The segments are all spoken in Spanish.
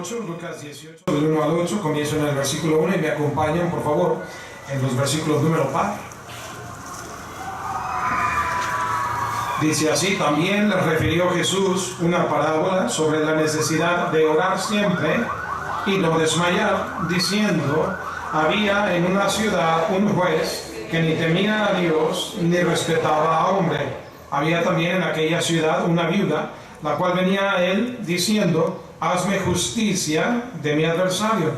18, Lucas 18, del 1 al 8, comienzo en el versículo 1 y me acompañan, por favor, en los versículos número par. Dice así: también les refirió Jesús una parábola sobre la necesidad de orar siempre y no desmayar, diciendo: había en una ciudad un juez que ni temía a Dios ni respetaba a hombre. Había también en aquella ciudad una viuda, la cual venía a él diciendo: hazme justicia de mi adversario.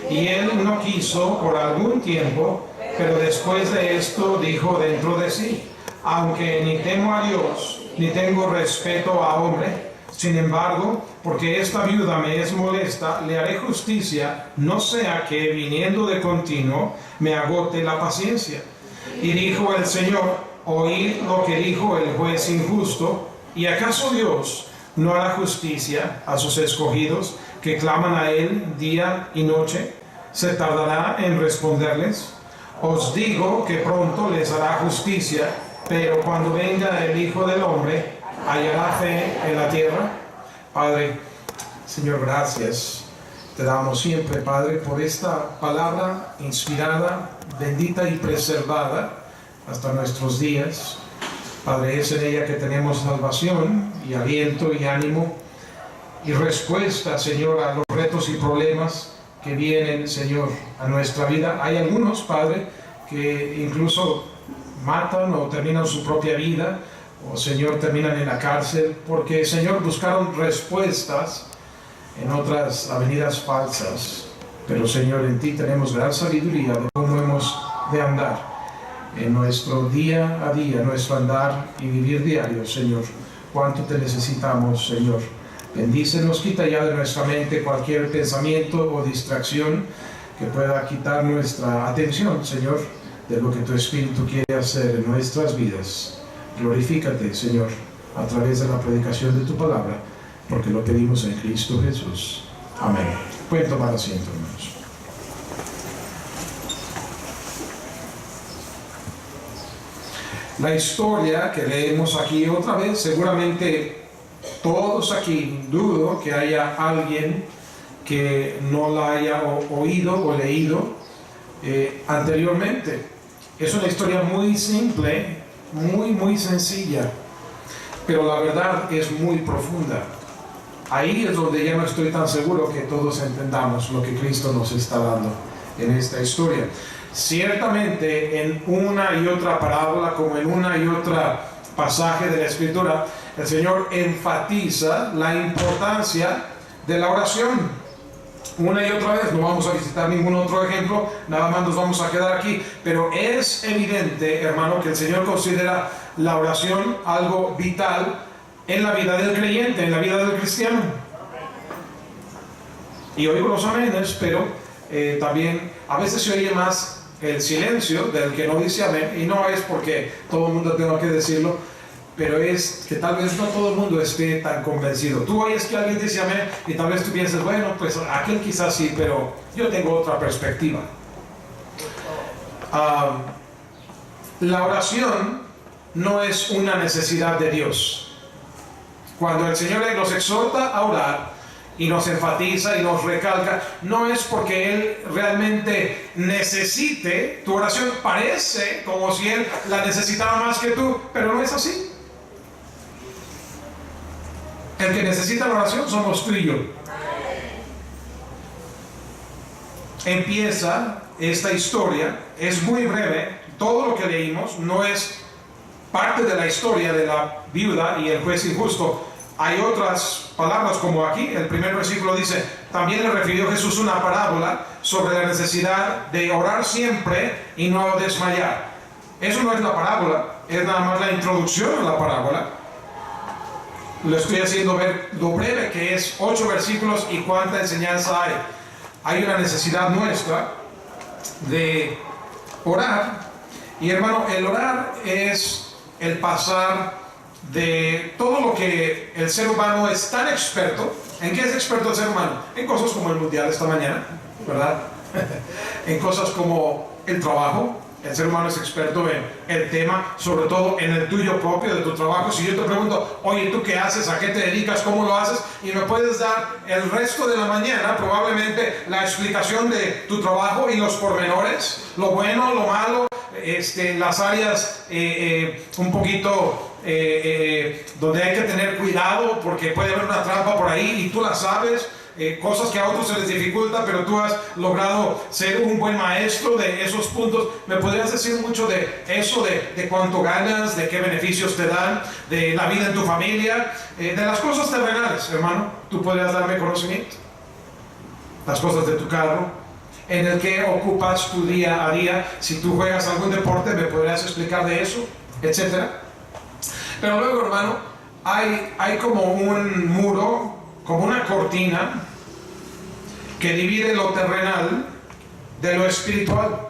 Y él no quiso por algún tiempo, pero después de esto dijo dentro de sí: aunque ni temo a Dios, ni tengo respeto a hombre, sin embargo, porque esta viuda me es molesta, le haré justicia, no sea que, viniendo de continuo, me agote la paciencia. Y dijo el Señor: oíd lo que dijo el juez injusto. ¿Y acaso Dios no hará justicia a sus escogidos, que claman a Él día y noche? ¿Se tardará en responderles? Os digo que pronto les hará justicia. Pero cuando venga el Hijo del Hombre, ¿hallará fe en la tierra? Padre, Señor, gracias te damos siempre, Padre, por esta palabra inspirada, bendita y preservada hasta nuestros días. Padre, es en ella que tenemos salvación y aliento y ánimo y respuesta, Señor, a los retos y problemas que vienen, Señor, a nuestra vida. Hay algunos, Padre, que incluso matan o terminan su propia vida, o, Señor, terminan en la cárcel, porque, Señor, buscaron respuestas en otras avenidas falsas. Pero, Señor, en ti tenemos gran sabiduría de cómo hemos de andar en nuestro día a día, nuestro andar y vivir diario, Señor. Cuánto te necesitamos, Señor. Bendícenos, quita ya de nuestra mente cualquier pensamiento o distracción que pueda quitar nuestra atención, Señor, de lo que tu Espíritu quiere hacer en nuestras vidas. Glorifícate, Señor, a través de la predicación de tu palabra, porque lo pedimos en Cristo Jesús. Amén. Pueden tomar asiento, hermanos. La historia que leemos aquí otra vez, seguramente todos aquí, dudo que haya alguien que no la haya oído o leído anteriormente. Es una historia muy simple, muy sencilla, pero la verdad es muy profunda. Ahí es donde ya no estoy tan seguro que todos entendamos lo que Cristo nos está dando en esta historia. Ciertamente en una y otra parábola, como en una y otra pasaje de la Escritura, el Señor enfatiza la importancia de la oración. Una y otra vez, no vamos a visitar ningún otro ejemplo, nada más nos vamos a quedar aquí, pero es evidente, hermano, que el Señor considera la oración algo vital en la vida del creyente, en la vida del cristiano. Y oigo los amenes, pero también a veces se oye más el silencio del que no dice amén, y no es porque todo el mundo tenga que decirlo, pero es que tal vez no todo el mundo esté tan convencido. Tú oyes que alguien dice amén y tal vez tú piensas, bueno, pues aquel quizás sí, pero yo tengo otra perspectiva. La oración no es una necesidad de Dios. Cuando el Señor nos exhorta a orar y nos enfatiza y nos recalca, no es porque Él realmente necesite tu oración. Parece como si Él la necesitara más que tú, pero no es así. El que necesita la oración somos tú y yo. Empieza esta historia, es muy breve, todo lo que leímos no es parte de la historia de la viuda y el juez injusto. Hay otras palabras como aquí, el primer versículo dice: también le refirió Jesús una parábola sobre la necesidad de orar siempre y no desmayar. Eso no es la parábola, es nada más la introducción a la parábola. Lo estoy haciendo ver lo breve que es, 8 versículos y cuánta enseñanza hay. Hay una necesidad nuestra de orar. Y hermano, el orar es el pasar de todo lo que el ser humano es tan experto. ¿En qué es experto el ser humano? En cosas como el mundial esta mañana, ¿verdad? En cosas como el trabajo, El ser humano es experto en el tema, sobre todo en el tuyo propio, de tu trabajo. Si yo te pregunto, oye, ¿tú qué haces? ¿A qué te dedicas? ¿Cómo lo haces? Y me puedes dar el resto de la mañana, probablemente, la explicación de tu trabajo y los pormenores, lo bueno, lo malo, las áreas un poquito donde hay que tener cuidado porque puede haber una trampa por ahí y tú la sabes. Cosas que a otros se les dificulta, pero tú has logrado ser un buen maestro de esos puntos. ¿Me podrías decir mucho de eso, de cuánto ganas, de qué beneficios te dan, de la vida en tu familia, de las cosas terrenales, hermano? ¿Tú podrías darme conocimiento? Las cosas de tu carro, en el que ocupas tu día a día. Si tú juegas algún deporte, ¿me podrías explicar de eso? Etcétera. Pero luego, hermano, hay como un muro, como una cortina que divide lo terrenal de lo espiritual.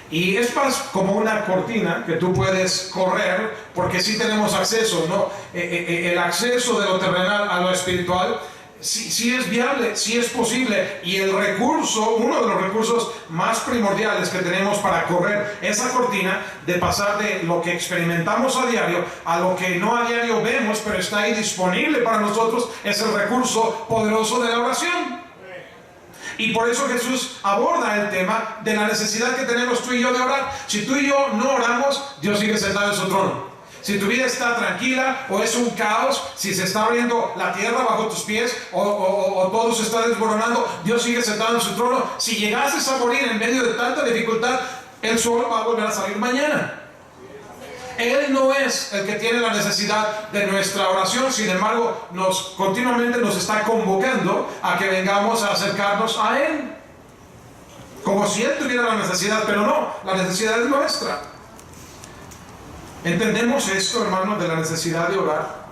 Y es más como una cortina que tú puedes correr, porque sí tenemos acceso, ¿no? El acceso de lo terrenal a lo espiritual sí es viable, sí es posible. Y el recurso, uno de los recursos más primordiales que tenemos para correr esa cortina, de pasar de lo que experimentamos a diario a lo que no a diario vemos, pero está ahí disponible para nosotros, es el recurso poderoso de la oración. Y por eso Jesús aborda el tema de la necesidad que tenemos tú y yo de orar. Si tú y yo no oramos, Dios sigue sentado en su trono. Si tu vida está tranquila o es un caos, si se está abriendo la tierra bajo tus pies o todo se está desmoronando, Dios sigue sentado en su trono. Si llegases a morir en medio de tanta dificultad, el sol va a volver a salir mañana. Él no es el que tiene la necesidad de nuestra oración, sin embargo, continuamente nos está convocando a que vengamos a acercarnos a Él. Como si Él tuviera la necesidad, pero no, la necesidad es nuestra. ¿Entendemos esto, hermanos, de la necesidad de orar?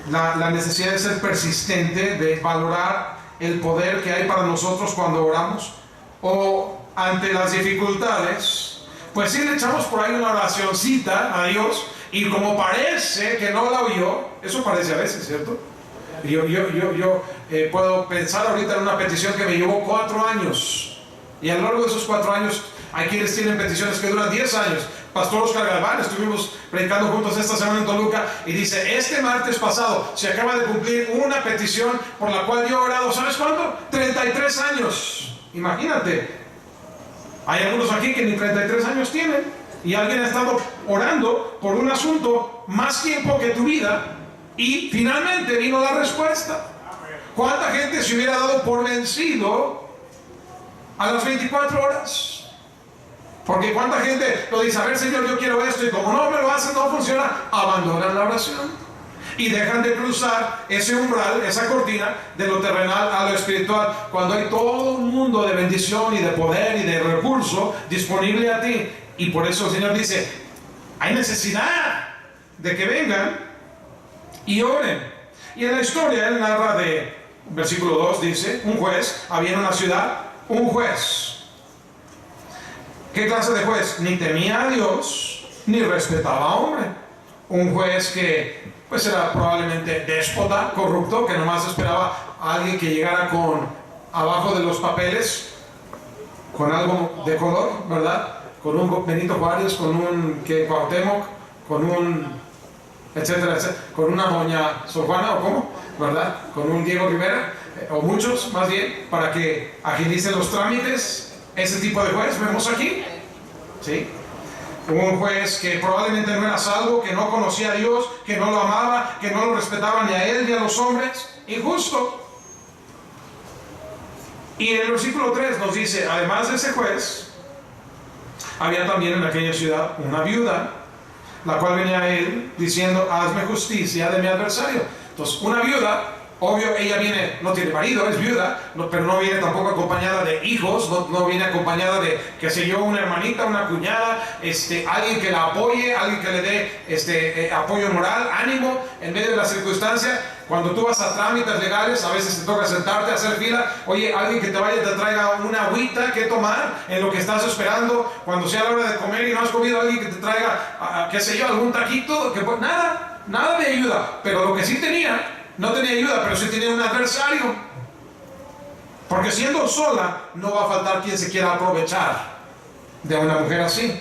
La necesidad de ser persistente, de valorar el poder que hay para nosotros cuando oramos. O ante las dificultades, pues sí le echamos por ahí una oracioncita a Dios, y como parece que no la oyó, eso parece a veces, ¿cierto? Yo puedo pensar ahorita en una petición que me llevó 4 años, y a lo largo de esos 4 años hay quienes tienen peticiones que duran 10 años. Pastor Oscar Galván, estuvimos predicando juntos esta semana en Toluca, y dice, este martes pasado se acaba de cumplir una petición por la cual yo he orado, ¿sabes cuánto? 33 años. Imagínate. Hay algunos aquí que ni 33 años tienen, y alguien ha estado orando por un asunto más tiempo que tu vida, y finalmente vino la respuesta. ¿Cuánta gente se hubiera dado por vencido a las 24 horas? Porque cuánta gente lo dice, a ver, Señor, yo quiero esto, y como no me lo hacen, no funciona, abandonan la oración y dejan de cruzar ese umbral, esa cortina de lo terrenal a lo espiritual, cuando hay todo un mundo de bendición y de poder y de recurso disponible a ti. Y por eso el Señor dice, hay necesidad de que vengan y oren. Y en la historia Él narra de, versículo 2 dice, un juez, había en una ciudad un juez. ¿Qué clase de juez? Ni temía a Dios, ni respetaba a hombre. Un juez que pues era probablemente déspota, corrupto, que nomás esperaba a alguien que llegara con abajo de los papeles, con algo de color, ¿verdad? Con un Benito Juárez, con un Cuauhtémoc, con un etcétera, etcétera, con una doña Sor Juana, o cómo, ¿verdad? Con un Diego Rivera, o muchos más bien, para que agilicen los trámites. Ese tipo de juez vemos aquí, ¿sí? Un juez que probablemente no era salvo, que no conocía a Dios, que no lo amaba, que no lo respetaba ni a él ni a los hombres. Injusto. Y en el versículo 3 nos dice, además de ese juez, había también en aquella ciudad una viuda, la cual venía a él diciendo, hazme justicia de mi adversario. Entonces, una viuda, obvio, ella viene, no tiene marido, es viuda, pero no viene tampoco acompañada de hijos, no viene acompañada de, qué sé yo, una hermanita, una cuñada, alguien que la apoye, alguien que le dé apoyo moral, ánimo en medio de la circunstancia. Cuando tú vas a trámites legales, a veces te toca sentarte a hacer fila. Oye, alguien que te vaya y te traiga una agüita que tomar en lo que estás esperando. Cuando sea la hora de comer y no has comido, alguien que te traiga, qué sé yo, algún taquito, que pues nada de ayuda. Pero lo que sí tenía, no tenía ayuda, pero sí tenía un adversario. Porque siendo sola, no va a faltar quien se quiera aprovechar. de una mujer así.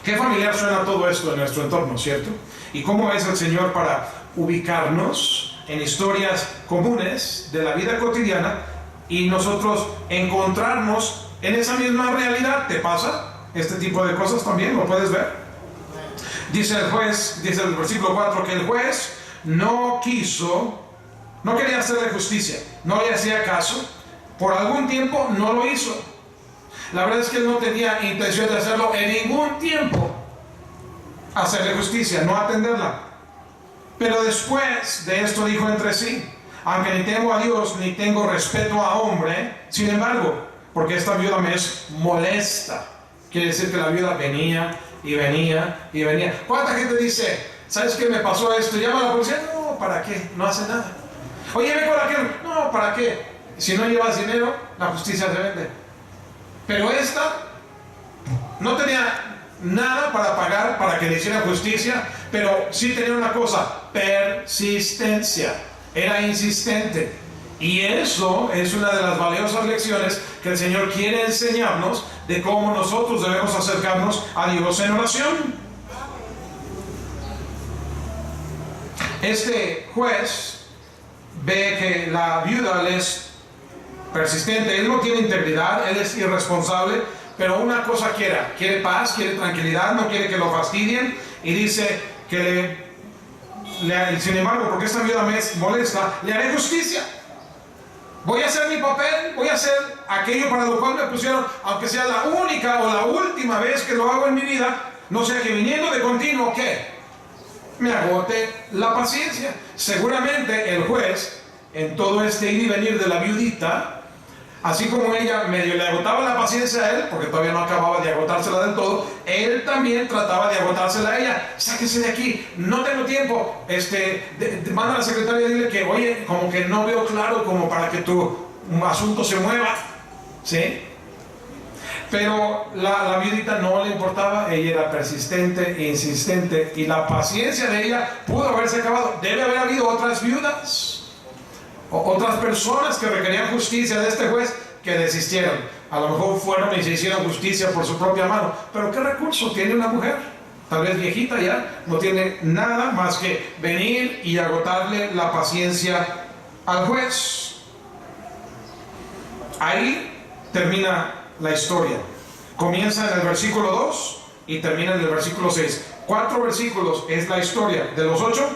Qué familiar suena todo esto en nuestro entorno, ¿cierto? Y cómo es el Señor para ubicarnos en historias comunes de la vida cotidiana y nosotros encontrarnos en esa misma realidad. ¿Te pasa este tipo de cosas también? ¿Lo puedes ver? Dice el juez, dice el versículo 4, que el juez no quería hacerle justicia, no le hacía caso, por algún tiempo no lo hizo. La verdad es que él no tenía intención de hacerlo en ningún tiempo, hacerle justicia, no atenderla. Pero después de esto dijo entre sí: aunque ni temo a Dios ni tengo respeto a hombre, sin embargo, porque esta viuda me es molesta. Quiere decir que la viuda venía y venía y venía. ¿Cuánta gente dice: ¿sabes qué me pasó esto? Llama a la policía. No, ¿para qué? No hace nada. Oye, ve con aquel. No, ¿para qué? Si no llevas dinero, la justicia se vende. Pero esta no tenía nada para pagar para que le hicieran justicia, pero sí tenía una cosa: persistencia. Era insistente. Y eso es una de las valiosas lecciones que el Señor quiere enseñarnos de cómo nosotros debemos acercarnos a Dios en oración. Este juez ve que la viuda es persistente, él no tiene integridad, él es irresponsable, pero una cosa quiere paz, quiere tranquilidad, no quiere que lo fastidien, y dice que sin embargo, porque esta viuda me es molesta, le haré justicia. Voy a hacer mi papel, voy a hacer aquello para lo cual me pusieron, aunque sea la única o la última vez que lo hago en mi vida, no sea que viniendo de continuo, ¿qué? Me agote la paciencia. Seguramente el juez, en todo este ir y venir de la viudita, así como ella medio le agotaba la paciencia a él, porque todavía no acababa de agotársela del todo, él también trataba de agotársela a ella. Sáquese de aquí, no tengo tiempo. Manda a la secretaria y dile que, oye, como que no veo claro como para que tu asunto se mueva, ¿sí? Pero la viudita no le importaba, ella era persistente e insistente, y la paciencia de ella pudo haberse acabado. Debe haber habido otras viudas, otras personas que requerían justicia de este juez, que desistieron. A lo mejor fueron y se hicieron justicia por su propia mano. Pero ¿qué recurso tiene una mujer? Tal vez viejita ya, no tiene nada más que venir y agotarle la paciencia al juez. Ahí termina la historia. Comienza en el versículo 2 y termina en el versículo 6. 4 versículos es la historia. De los 8,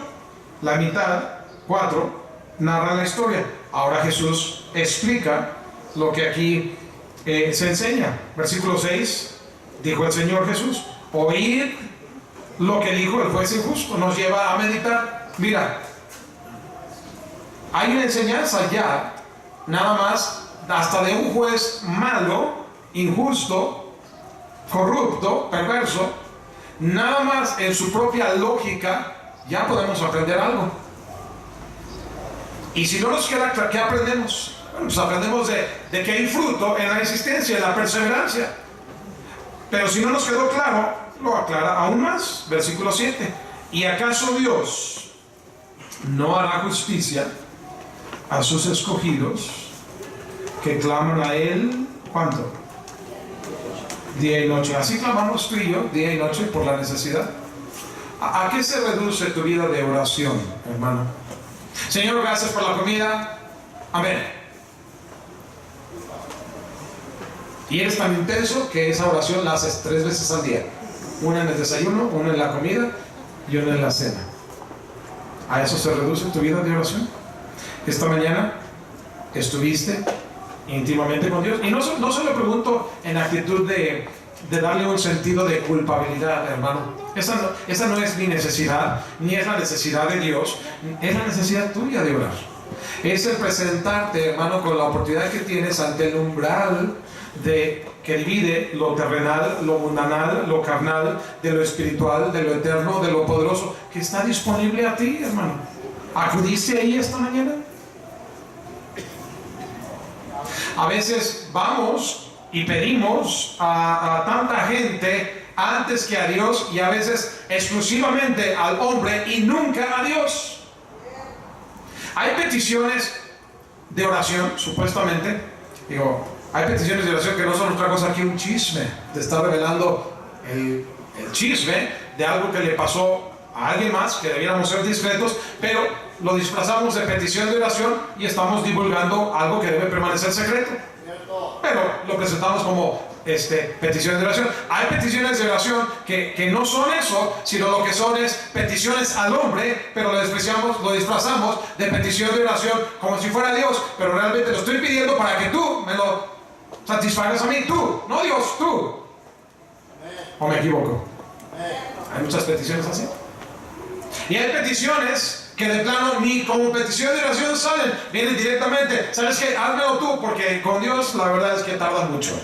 la mitad, 4, narra la historia. Ahora Jesús explica lo que aquí se enseña. Versículo 6, dijo el Señor Jesús: oíd lo que dijo el juez injusto. Nos lleva a meditar. Mira, hay una enseñanza ya, nada más, hasta de un juez malo, injusto, corrupto, perverso. Nada más en su propia lógica ya podemos aprender algo. Y si no nos queda claro, ¿qué aprendemos? Bueno, pues aprendemos de que hay fruto en la insistencia, en la perseverancia. Pero si no nos quedó claro, lo aclara aún más. Versículo 7. ¿Y acaso Dios no hará justicia a sus escogidos que claman a Él? ¿Cuánto? Día y noche. Así clamamos tú y yo, día y noche, por la necesidad. ¿A qué se reduce tu vida de oración, hermano? Señor, gracias por la comida. Amén. Y eres tan intenso que esa oración la haces 3 veces al día. Una en el desayuno, una en la comida y una en la cena. ¿A eso se reduce tu vida de oración? Esta mañana estuviste íntimamente con Dios. Y no se lo pregunto en actitud de darle un sentido de culpabilidad, hermano. Esa no es mi necesidad, ni es la necesidad de Dios, es la necesidad tuya de orar. Es el presentarte, hermano, con la oportunidad que tienes ante el umbral que divide lo terrenal, lo mundanal, lo carnal, de lo espiritual, de lo eterno, de lo poderoso, que está disponible a ti, hermano. ¿Acudiste ahí esta mañana? A veces vamos y pedimos a tanta gente antes que a Dios, y a veces exclusivamente al hombre y nunca a Dios. Hay peticiones de oración, supuestamente, Hay peticiones de oración que no son otra cosa que un chisme. Te está revelando el chisme de algo que le pasó a alguien más, que debiéramos ser discretos, pero lo disfrazamos de petición de oración y estamos divulgando algo que debe permanecer secreto. Pero lo presentamos como peticiones de oración. Hay peticiones de oración que no son eso, sino lo que son es peticiones al hombre, pero lo disfrazamos de petición de oración como si fuera Dios, pero realmente lo estoy pidiendo para que tú me lo satisfagas a mí, tú, no Dios, tú. ¿O me equivoco? Hay muchas peticiones así. Y hay peticiones que de plano ni como petición de oración salen, vienen directamente. ¿Sabes qué? Házmelo tú, porque con Dios la verdad es que tardas mucho.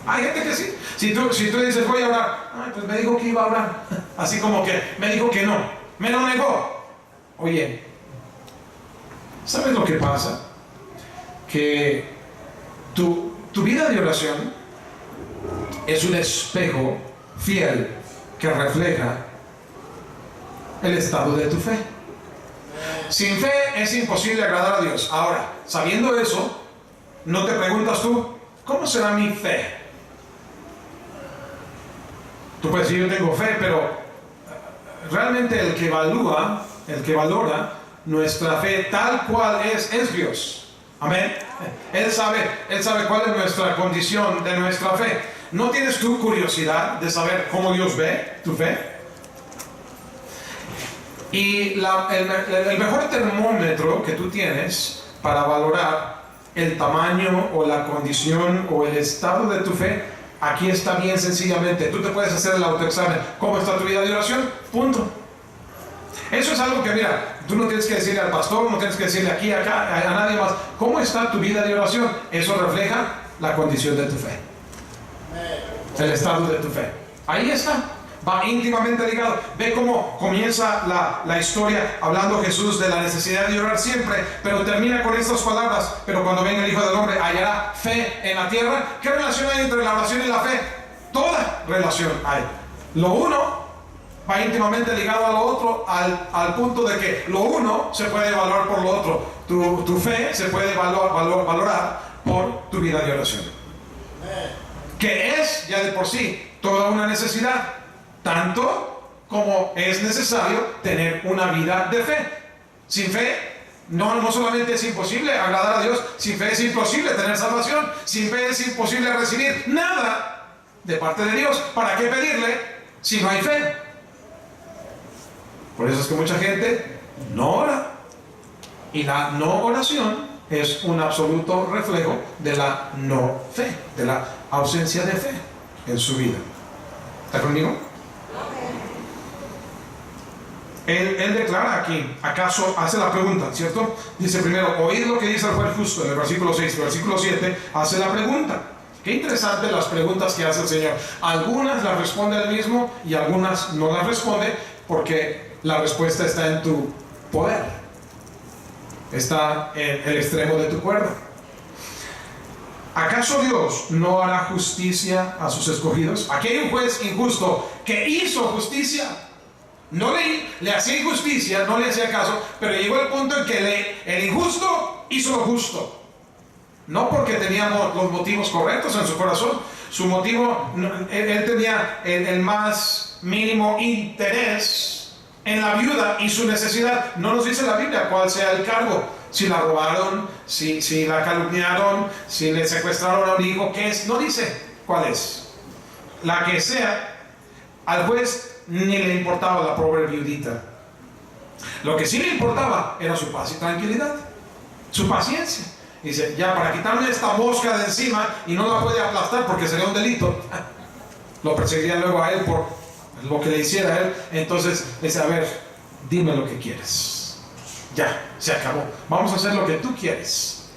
Hay gente que sí. Si tú dices voy a orar, ay, pues me dijo que iba a orar. Así como que me dijo que no, me lo negó. Oye, ¿sabes lo que pasa? Que tu vida de oración es un espejo fiel que refleja el estado de tu fe. Sin fe es imposible agradar a Dios. Ahora, sabiendo eso, no te preguntas tú, ¿cómo será mi fe? Tú puedes decir, yo tengo fe, pero realmente el que valora nuestra fe tal cual es Dios. Amén. Él sabe cuál es nuestra condición de nuestra fe. ¿No tienes tu curiosidad de saber cómo Dios ve tu fe? Y el mejor termómetro que tú tienes para valorar el tamaño o la condición o el estado de tu fe, aquí está bien sencillamente. Tú te puedes hacer el autoexamen. ¿Cómo está tu vida de oración? Punto. Eso es algo que, mira, tú no tienes que decirle al pastor, no tienes que decirle aquí, acá, a nadie más. ¿Cómo está tu vida de oración? Eso refleja la condición de tu fe. El estado de tu fe. Ahí está. Va íntimamente ligado. Ve cómo comienza la historia hablando Jesús de la necesidad de orar siempre, pero termina con estas palabras: pero cuando venga el Hijo del Hombre hallará fe en la tierra. ¿Qué relación hay entre la oración y la fe? Toda relación hay. Lo uno va íntimamente ligado a lo otro, al punto de que lo uno se puede valorar por lo otro. Tu fe se puede valorar por tu vida de oración, que es ya de por sí toda una necesidad, tanto como es necesario tener una vida de fe. Sin fe no solamente es imposible agradar a Dios, sin fe es imposible tener salvación, sin fe es imposible recibir nada de parte de Dios. ¿Para qué pedirle si no hay fe? Por eso es que mucha gente no ora, y la no oración es un absoluto reflejo de la no fe, de la ausencia de fe en su vida. ¿Está conmigo? Él declara aquí, acaso hace la pregunta, ¿cierto? Dice primero, oíd lo que dice el juez justo, en el versículo 6, versículo 7, hace la pregunta. Qué interesante las preguntas que hace el Señor. Algunas las responde él mismo y algunas no las responde, porque la respuesta está en tu poder, está en el extremo de tu cuerda. ¿Acaso Dios no hará justicia a sus escogidos? Aquí hay un juez injusto que hizo justicia. No le hacía injusticia, no le hacía caso, pero llegó el punto en que el injusto hizo lo justo. No porque teníamos los motivos correctos en su corazón. Su motivo, él tenía el más mínimo interés en la viuda y su necesidad. No nos dice la Biblia cuál sea el cargo. Si la robaron, si la calumniaron, si le secuestraron a un hijo, ¿qué es? No dice cuál es. La que sea, al juez ni le importaba la pobre viudita. Lo que sí le importaba era su paz y tranquilidad, su paciencia. Dice, ya para quitarme esta mosca de encima y no la puede aplastar porque sería un delito, lo perseguirían luego a él por lo que le hiciera a él. Entonces dice, a ver, dime lo que quieres. Ya, se acabó. Vamos a hacer lo que tú quieres.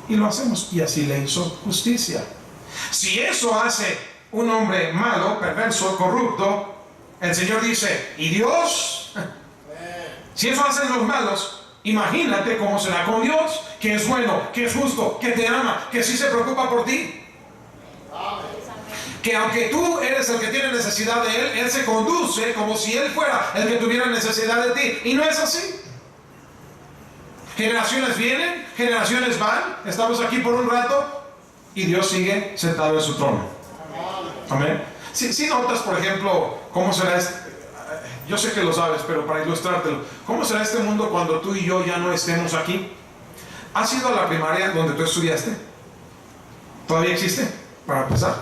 Y lo hacemos. Y así le hizo justicia. Si eso hace un hombre malo, perverso, corrupto, el Señor dice, ¿y Dios? Si eso hacen los malos, imagínate cómo será con Dios, que es bueno, que es justo, que te ama, que sí se preocupa por ti. Que aunque tú eres el que tiene necesidad de Él se conduce como si Él fuera el que tuviera necesidad de ti. Y no es así. Generaciones vienen, generaciones van. Estamos aquí por un rato, y Dios sigue sentado en su trono. Amén. Si notas, por ejemplo, cómo será yo sé que lo sabes, pero para ilustrártelo, ¿cómo será este mundo cuando tú y yo ya no estemos aquí? ¿Has ido a la primaria donde tú estudiaste? ¿Todavía existe? Para empezar,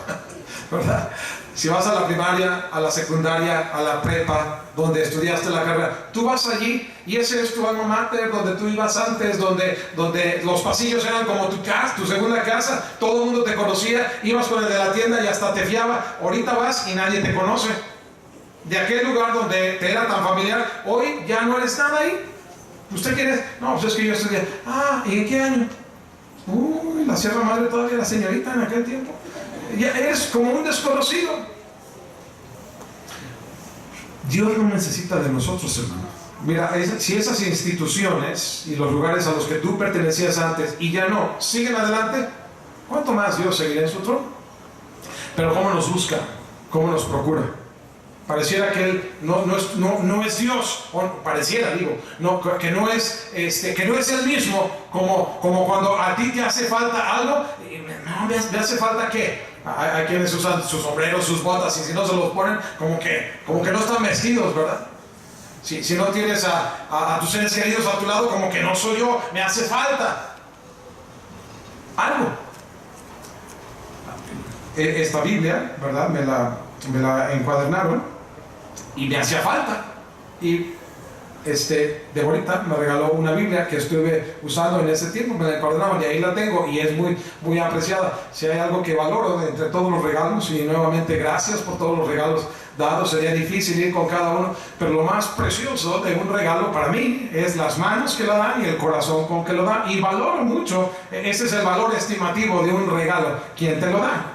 ¿verdad? Si vas a la primaria, a la secundaria, a la prepa, donde estudiaste la carrera, tú vas allí y ese es tu alma mater, donde tú ibas antes, donde los pasillos eran como tu casa, tu segunda casa, todo el mundo te conocía, ibas con el de la tienda y hasta te fiaba. Ahorita vas y nadie te conoce. De aquel lugar donde te era tan familiar, hoy ya no eres nada ahí. ¿Usted quién es? No, pues es que yo estudié. Ah, ¿y en qué año? Uy, la Sierra Madre todavía la señorita en aquel tiempo. Ya eres como un desconocido. Dios no necesita de nosotros, hermano. Mira, si esas instituciones y los lugares a los que tú pertenecías antes y ya no, siguen adelante, ¿cuánto más Dios seguirá en su trono? Pero ¿cómo nos busca? ¿Cómo nos procura? Pareciera que Él no es Dios, o pareciera, digo, que no es Él mismo, como cuando a ti te hace falta algo. No, me hace falta ¿qué? Hay quienes usan sus sombreros, sus botas, y si no se los ponen, como que no están vestidos, ¿verdad? Si no tienes a tus seres queridos a tu lado, como que no soy yo, me hace falta algo. Esta Biblia, ¿verdad? Me la encuadernaron y me hacía falta. Y Deborita me regaló una Biblia que estuve usando en ese tiempo, me la encuadernaron y ahí la tengo y es muy, muy apreciada. Si hay algo que valoro entre todos los regalos, y nuevamente gracias por todos los regalos dados, sería difícil ir con cada uno, pero lo más precioso de un regalo para mí es las manos que lo dan y el corazón con que lo dan, y valoro mucho, ese es el valor estimativo de un regalo, quien te lo da.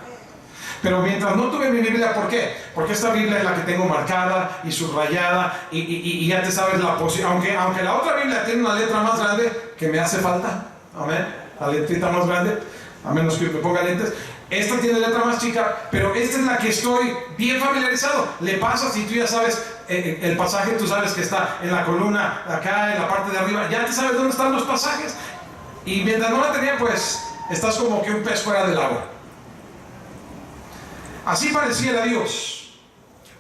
Pero mientras no tuve mi Biblia, ¿por qué? Porque esta Biblia es la que tengo marcada y subrayada y ya te sabes la posición. Aunque la otra Biblia tiene una letra más grande que me hace falta, amén, la letrita más grande, a menos que me ponga lentes. Esta tiene letra más chica, pero esta es la que estoy bien familiarizado. Le pasas y tú ya sabes el pasaje, tú sabes que está en la columna acá, en la parte de arriba, ya te sabes dónde están los pasajes. Y mientras no la tenía, pues estás como que un pez fuera del agua. Así pareciera Dios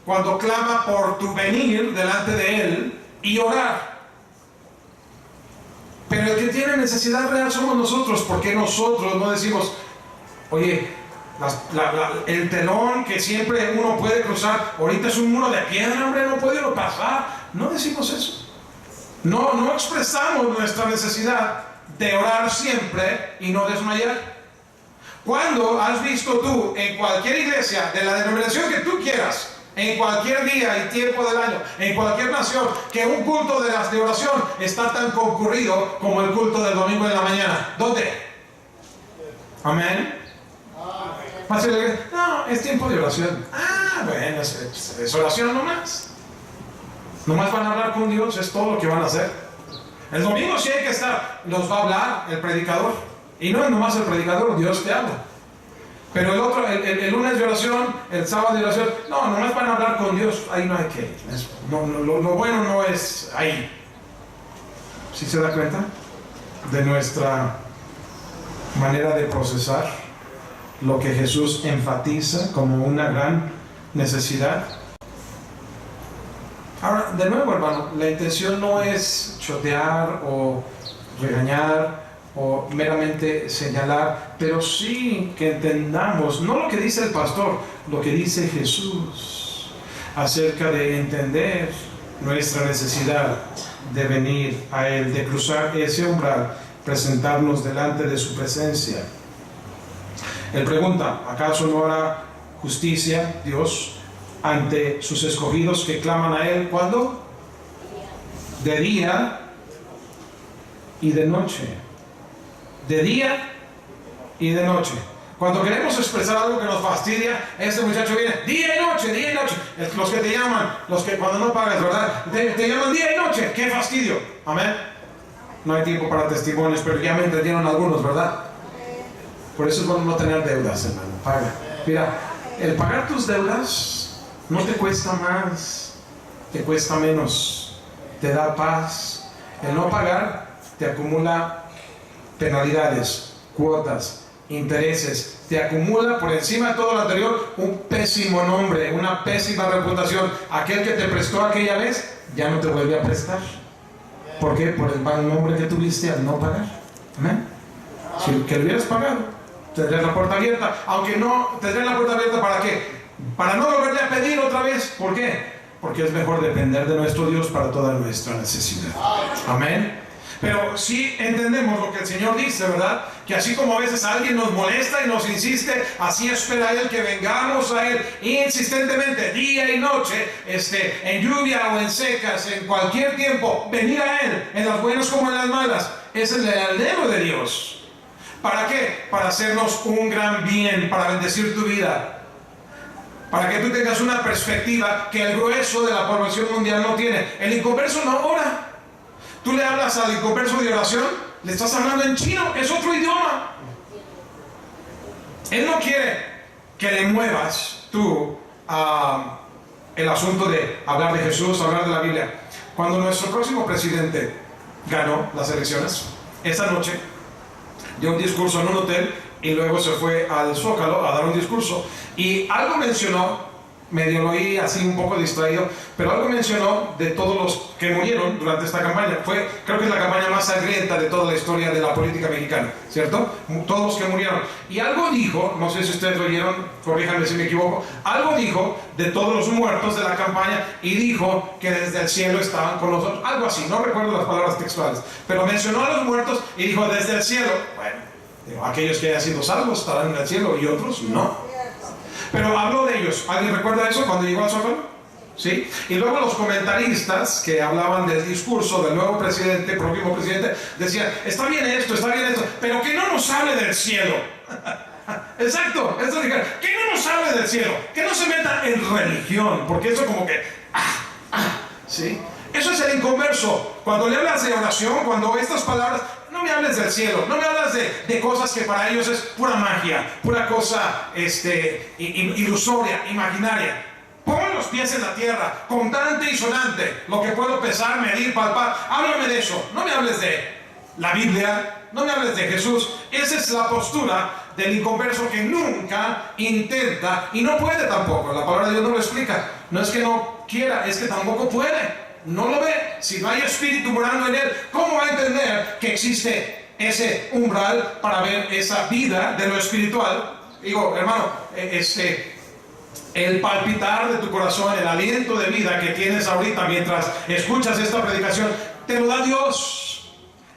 cuando clama por tu venir delante de Él y orar. Pero el que tiene necesidad real somos nosotros, porque nosotros no decimos, oye, el telón que siempre uno puede cruzar, ahorita es un muro de piedra, hombre, no puedo pasar. No decimos eso. No expresamos nuestra necesidad de orar siempre y no desmayar. ¿Cuándo has visto tú en cualquier iglesia de la denominación que tú quieras, en cualquier día y tiempo del año, en cualquier nación, que un culto de oración está tan concurrido como el culto del domingo en la mañana? ¿Dónde? Amén. No, es tiempo de oración. Bueno, es oración nomás. Nomás van a hablar con Dios, es todo lo que van a hacer. El domingo sí hay que estar, nos va a hablar el predicador. Y no es nomás el predicador, Dios te habla. Pero el lunes de oración, el sábado de oración, no, nomás van a hablar con Dios, ahí no hay que ir. Lo bueno no es ahí. ¿Sí se da cuenta de nuestra manera de procesar lo que Jesús enfatiza como una gran necesidad? Ahora, de nuevo, hermano, la intención no es chotear o regañar o meramente señalar, pero sí que entendamos, no lo que dice el pastor, lo que dice Jesús acerca de entender nuestra necesidad de venir a Él, de cruzar ese umbral, presentarnos delante de su presencia. Él pregunta, ¿acaso no hará justicia Dios ante sus escogidos que claman a Él? ¿Cuándo? De día y de noche. De día y de noche. Cuando queremos expresar algo que nos fastidia, este muchacho viene día y noche, día y noche. Los que te llaman, los que cuando no pagas, ¿verdad? Te llaman día y noche. ¡Qué fastidio! Amén. No hay tiempo para testimonios, pero ya me entendieron algunos, ¿verdad? Por eso es bueno no tener deudas, hermano. Paga. Mira, el pagar tus deudas no te cuesta más, te cuesta menos, te da paz. El no pagar te acumula penalidades, cuotas, intereses, te acumula por encima de todo lo anterior un pésimo nombre, una pésima reputación. Aquel que te prestó aquella vez ya no te vuelve a prestar. ¿Por qué? Por el mal nombre que tuviste al no pagar. ¿Amén? Si que lo hubieras pagado, tendrías la puerta abierta. Aunque no, tendrías la puerta abierta ¿para qué? Para no volverle a pedir otra vez. ¿Por qué? Porque es mejor depender de nuestro Dios para toda nuestra necesidad. Amén. Pero sí entendemos lo que el Señor dice, ¿verdad? Que así como a veces alguien nos molesta y nos insiste, así espera Él que vengamos a Él insistentemente, día y noche, en lluvia o en secas, en cualquier tiempo, venir a Él, en las buenas como en las malas. Es el anhelo de Dios. ¿Para qué? Para hacernos un gran bien, para bendecir tu vida. Para que tú tengas una perspectiva que el grueso de la población mundial no tiene. El inconverso no ora. Tú le hablas al inconverso de oración, le estás hablando en chino, es otro idioma. Él no quiere que le muevas tú el asunto de hablar de Jesús, hablar de la Biblia. Cuando nuestro próximo presidente ganó las elecciones, esa noche dio un discurso en un hotel y luego se fue al Zócalo a dar un discurso. Y algo mencionó, medio lo oí así un poco distraído, pero algo mencionó de todos los que murieron durante esta campaña. Creo que es la campaña más sangrienta de toda la historia de la política mexicana, ¿cierto? Todos los que murieron. Y algo dijo, no sé si ustedes lo oyeron, corríjanme si me equivoco, algo dijo de todos los muertos de la campaña y dijo que desde el cielo estaban con nosotros. Algo así, no recuerdo las palabras textuales, pero mencionó a los muertos y dijo desde el cielo. Bueno, aquellos que hayan sido salvos estarán en el cielo y otros no. Pero habló de ellos. ¿Alguien recuerda eso cuando llegó al Zócalo? ¿Sí? Y luego los comentaristas que hablaban del discurso del nuevo presidente, próximo presidente, decían, está bien esto, pero que no nos hable del cielo. Exacto, eso dijeron, que no nos hable del cielo, que no se meta en religión, porque eso como que, ¿sí? Eso es el inconverso. Cuando le hablas de oración, cuando estas palabras, no me hables del cielo, no me hablas de cosas que para ellos es pura magia, pura cosa ilusoria, imaginaria. Pon los pies en la tierra, contante y sonante, lo que puedo pesar, medir, palpar. Háblame de eso, no me hables de la Biblia, no me hables de Jesús. Esa es la postura del inconverso que nunca intenta y no puede tampoco. La palabra de Dios no lo explica. No es que no quiera, es que tampoco puede. No lo ve. Si no hay espíritu morando en él, ¿cómo va a entender que existe ese umbral para ver esa vida de lo espiritual? Digo, hermano, el palpitar de tu corazón, el aliento de vida que tienes ahorita mientras escuchas esta predicación, te lo da Dios.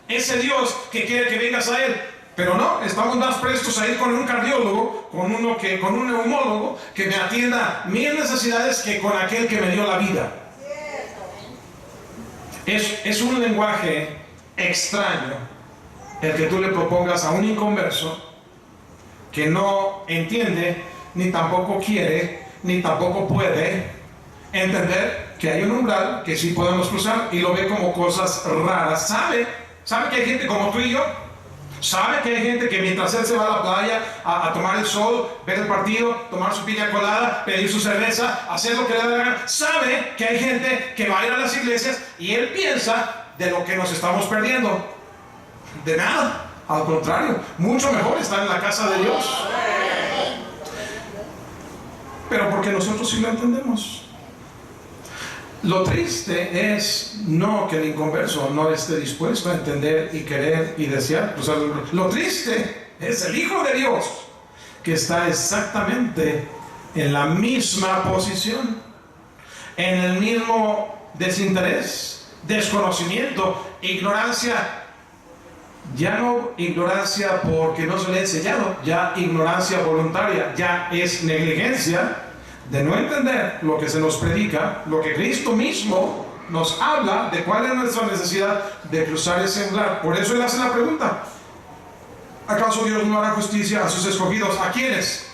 Ese Dios que quiere que vengas a Él. Pero no, estamos más prestos a ir con un cardiólogo, con un neumólogo que me atienda mis necesidades que con aquel que me dio la vida. Es un lenguaje extraño el que tú le propongas a un inconverso que no entiende, ni tampoco quiere, ni tampoco puede entender que hay un umbral que sí podemos cruzar y lo ve como cosas raras. Sabe que hay gente como tú y yo. Sabe que hay gente que mientras él se va a la playa a tomar el sol, ver el partido, tomar su piña colada, pedir su cerveza, hacer lo que le da la gana, sabe que hay gente que va a ir a las iglesias y él piensa de lo que nos estamos perdiendo. De nada, al contrario, mucho mejor estar en la casa de Dios. Pero porque nosotros sí lo entendemos. Lo triste es no que el inconverso no esté dispuesto a entender y querer y desear. O sea, lo triste es el Hijo de Dios que está exactamente en la misma posición, en el mismo desinterés, desconocimiento, ignorancia. Ya no ignorancia porque no se le ha enseñado, ya ignorancia voluntaria, ya es negligencia de no entender lo que se nos predica, lo que Cristo mismo nos habla de cuál es nuestra necesidad de cruzar ese umbral. Por eso Él hace la pregunta: ¿acaso Dios no hará justicia a sus escogidos? ¿A quiénes?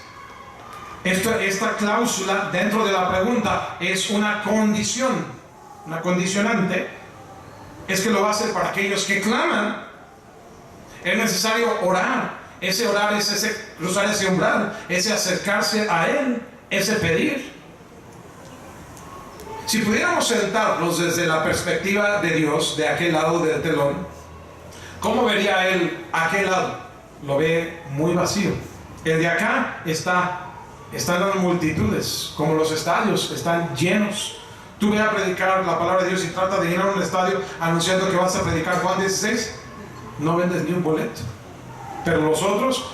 Esta cláusula dentro de la pregunta es una condición, una condicionante. Es que lo va a hacer para aquellos que claman. Es necesario orar. Ese orar es ese cruzar ese umbral, ese acercarse a Él, ese pedir. Si pudiéramos sentarnos desde la perspectiva de Dios, de aquel lado del telón, ¿cómo vería Él aquel lado? Lo ve muy vacío. El de acá están las multitudes, como los estadios, están llenos. Tú ve a predicar la palabra de Dios y trata de llenar un estadio anunciando que vas a predicar Juan 16. No vendes ni un boleto. Pero los otros,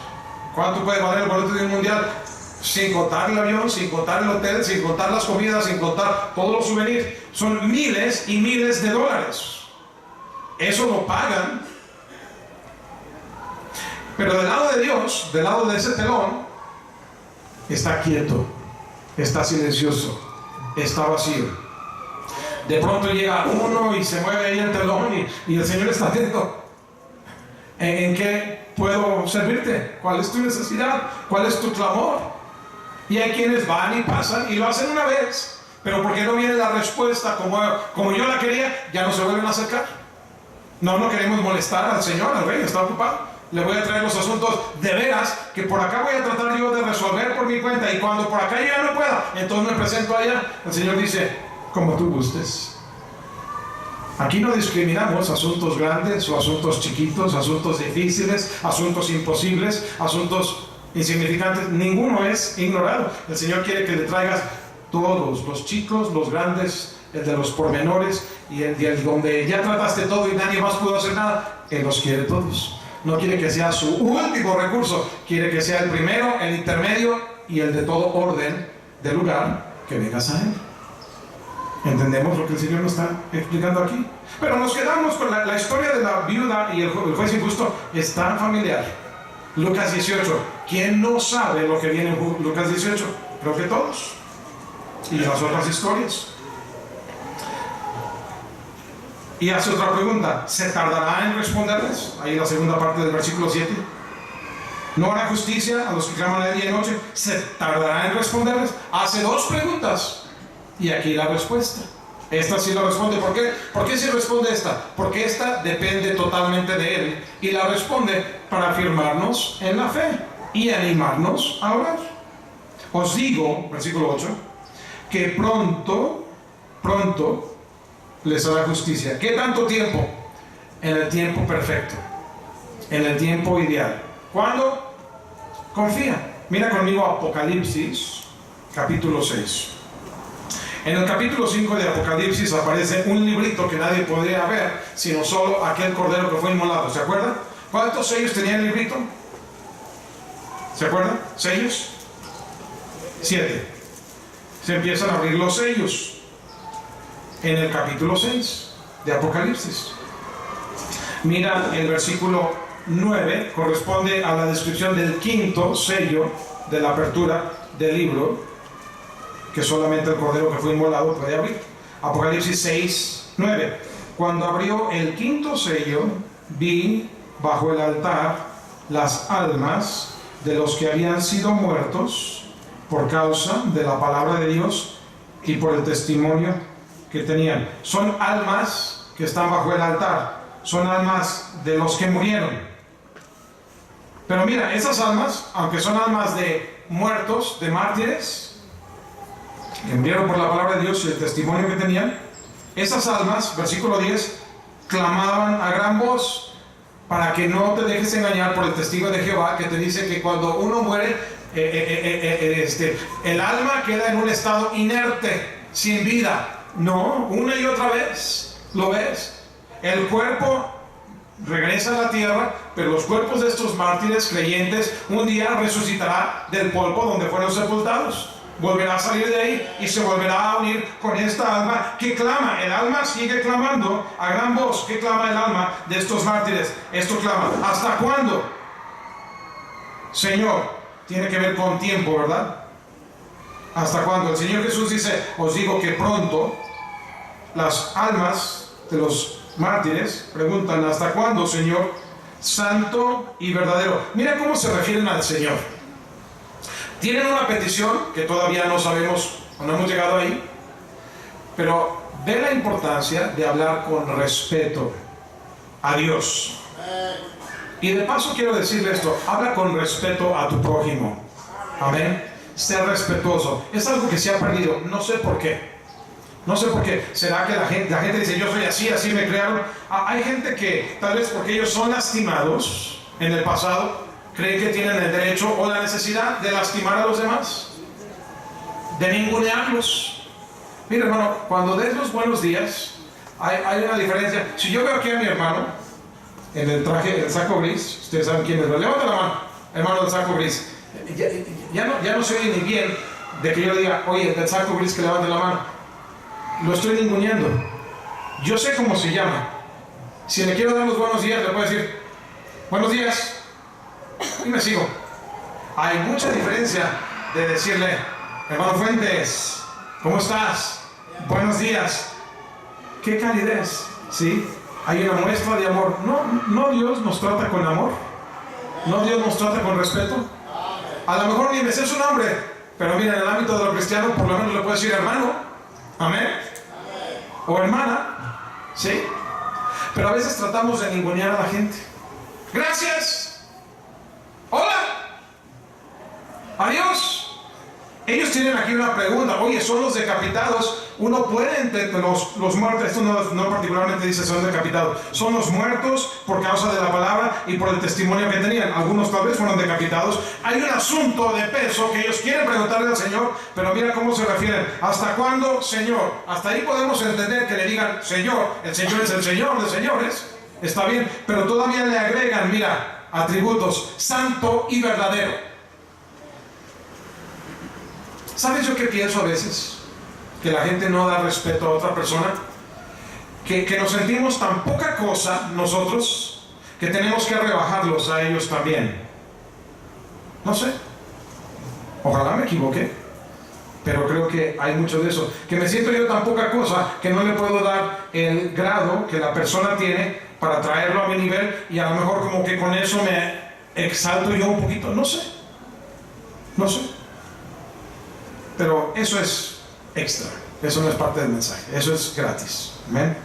¿cuánto puede valer el boleto de un mundial? Sin contar el avión, sin contar el hotel, sin contar las comidas, sin contar todos los souvenirs. Son miles y miles de dólares. Eso lo pagan. Pero del lado de Dios, del lado de ese telón, está quieto, está silencioso, está vacío. De pronto llega uno y se mueve ahí el telón y el Señor está atento. ¿En qué puedo servirte? ¿Cuál es tu necesidad? ¿Cuál es tu clamor? Y hay quienes van y pasan y lo hacen una vez, pero porque no viene la respuesta como yo la quería, ya no se vuelven a acercar. No queremos molestar al Señor, al Rey, está ocupado. Le voy a traer los asuntos de veras que por acá voy a tratar yo de resolver por mi cuenta, y cuando por acá yo ya no pueda, entonces me presento allá. El Señor dice, como tú gustes. Aquí no discriminamos asuntos grandes o asuntos chiquitos, asuntos difíciles, asuntos imposibles, asuntos insignificantes. Ninguno es ignorado. El Señor quiere que le traigas todos, los chicos, los grandes, el de los pormenores, y el donde ya trataste todo y nadie más pudo hacer nada. Él los quiere todos. No quiere que sea su último recurso, quiere que sea el primero, el intermedio y el de todo orden de lugar que vengas a Él. ¿Entendemos lo que el Señor nos está explicando aquí? Pero nos quedamos con la historia de la viuda y el juez injusto. Es tan familiar. Lucas 18. ¿Quién no sabe lo que viene en Lucas 18? Creo que todos. Y las otras historias. Y hace otra pregunta, ¿se tardará en responderles? Ahí la segunda parte del versículo 7. ¿No hará justicia a los que claman de día y noche? ¿Se tardará en responderles? Hace dos preguntas. Y aquí la respuesta. Esta sí la responde. ¿Por qué? ¿Por qué sí responde esta? Porque esta depende totalmente de Él. Y la responde para afirmarnos en la fe y animarnos a orar. Os digo, versículo 8, que pronto les hará justicia. ¿Qué tanto tiempo? En el tiempo perfecto, en el tiempo ideal. ¿Cuándo? Confía. Mira conmigo Apocalipsis, capítulo 6. En el capítulo 5 de Apocalipsis aparece un librito que nadie podría ver, sino solo aquel cordero que fue inmolado. ¿Se acuerdan? ¿Cuántos sellos tenía el librito? ¿Se acuerdan? ¿Sellos? 7. Se empiezan a abrir los sellos en el capítulo 6 de Apocalipsis. Mira, el versículo 9 corresponde a la descripción del quinto sello de la apertura del libro, que solamente el cordero que fue inmolado puede abrir. Apocalipsis 6, 9. Cuando abrió el quinto sello, vi bajo el altar las almas de los que habían sido muertos por causa de la palabra de Dios y por el testimonio que tenían. Son almas que están bajo el altar, son almas de los que murieron. Pero mira, esas almas, aunque son almas de muertos, de mártires, que murieron por la palabra de Dios y el testimonio que tenían, esas almas, versículo 10, clamaban a gran voz, para que no te dejes engañar por el testigo de Jehová, que te dice que cuando uno muere, el alma queda en un estado inerte, sin vida. No, una y otra vez, ¿lo ves? El cuerpo regresa a la tierra, pero los cuerpos de estos mártires creyentes un día resucitará del polvo donde fueron sepultados. Volverá a salir de ahí y se volverá a unir con esta alma que clama. El alma sigue clamando a gran voz. ¿Qué clama el alma de estos mártires? Esto clama. ¿Hasta cuándo? Señor, tiene que ver con tiempo, ¿verdad? ¿Hasta cuándo? El Señor Jesús dice, os digo que pronto. Las almas de los mártires preguntan, ¿hasta cuándo, Señor? Santo y verdadero. Mira cómo se refieren al Señor. Tienen una petición que todavía no sabemos, o no hemos llegado ahí, pero ve la importancia de hablar con respeto a Dios. Y de paso quiero decirle esto, habla con respeto a tu prójimo. Amén. Ser respetuoso. Es algo que se ha perdido, no sé por qué. No sé por qué. ¿Será que la gente dice, yo soy así, así me crearon? Hay gente que, tal vez porque ellos son lastimados en el pasado, ¿Creen que tienen el derecho o la necesidad de lastimar a los demás? De ningunearlos. Mira, hermano, cuando des los buenos días, hay una diferencia. Si yo veo aquí a mi hermano en el traje, el saco gris, ustedes saben quién es, levanta la mano, hermano del saco gris. Ya no se oye ni bien de que yo le diga, oye, del saco gris, que levante la mano. Lo estoy ninguneando. Yo sé cómo se llama. Si le quiero dar los buenos días, le puedo decir, buenos días, y me sigo. Hay mucha diferencia de decirle, hermano Fuentes, ¿cómo estás? Buenos días. ¿Qué calidez? ¿Sí? Hay una muestra de amor. No Dios nos trata con amor. No Dios nos trata con respeto. A lo mejor ni me sé su nombre, pero mira, en el ámbito de lo cristiano, por lo menos le puedo decir hermano. Amén. O hermana. ¿Sí? Pero a veces tratamos de ningunear a la gente. Gracias. Hola. Adiós. Ellos tienen aquí una pregunta. Oye, son los decapitados. Uno puede entender los muertos. Esto no particularmente dice son decapitados. Son los muertos por causa de la palabra y por el testimonio que tenían. Algunos tal vez fueron decapitados. Hay un asunto de peso que ellos quieren preguntarle al Señor. Pero mira cómo se refieren. ¿Hasta cuándo, Señor? Hasta ahí podemos entender que le digan Señor. El Señor es el Señor de señores. Está bien. Pero todavía le agregan, mira, atributos. Santo y verdadero. ¿Sabes yo qué pienso a veces? Que la gente no da respeto a otra persona. Que nos sentimos tan poca cosa nosotros que tenemos que rebajarlos a ellos también. No sé. Ojalá me equivoque. Pero creo que hay mucho de eso. Que me siento yo tan poca cosa que no le puedo dar el grado que la persona tiene para traerlo a mi nivel. Y a lo mejor como que con eso me exalto yo un poquito. No sé. Pero eso es extra, eso no es parte del mensaje, eso es gratis. Amén.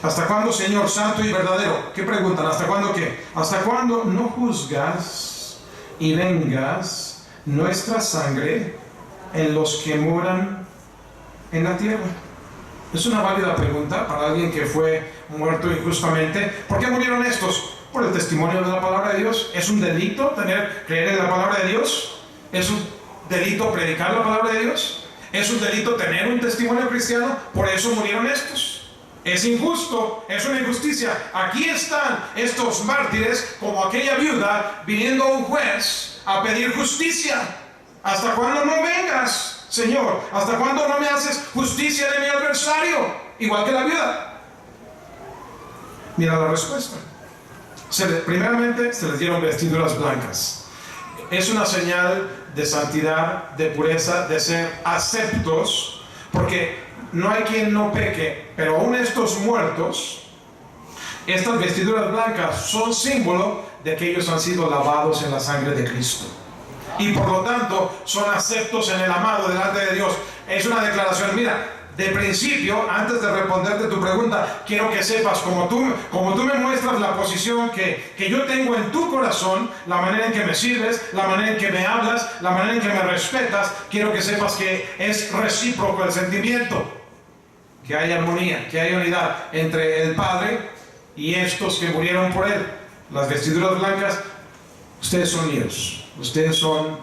¿Hasta cuándo, Señor, santo y verdadero? ¿Qué preguntan? ¿Hasta cuándo qué? ¿Hasta cuándo no juzgas y vengas nuestra sangre en los que moran en la tierra? Es una válida pregunta para alguien que fue muerto injustamente. ¿Por qué murieron estos? Por el testimonio de la palabra de Dios. ¿Es un delito creer en la palabra de Dios? ¿Es un delito predicar la palabra de Dios? ¿Es un delito tener un testimonio cristiano? Por eso murieron estos. Es injusto, es una injusticia. Aquí están estos mártires como aquella viuda viniendo a un juez a pedir justicia. ¿Hasta cuándo no vengas, Señor? ¿Hasta cuándo no me haces justicia de mi adversario? Igual que la viuda. Mira la respuesta. Primeramente se les dieron vestiduras blancas. Es una señal de santidad, de pureza, de ser aceptos, porque no hay quien no peque, pero aún estos muertos, estas vestiduras blancas son símbolo de que ellos han sido lavados en la sangre de Cristo. Y por lo tanto son aceptos en el amado delante de Dios. Es una declaración, mira, de principio, antes de responderte tu pregunta, quiero que sepas, como tú me muestras la posición que yo tengo en tu corazón, la manera en que me sirves, la manera en que me hablas, la manera en que me respetas, quiero que sepas que es recíproco el sentimiento, que hay armonía, que hay unidad entre el Padre y estos que murieron por Él. Las vestiduras blancas, ustedes son míos, ustedes son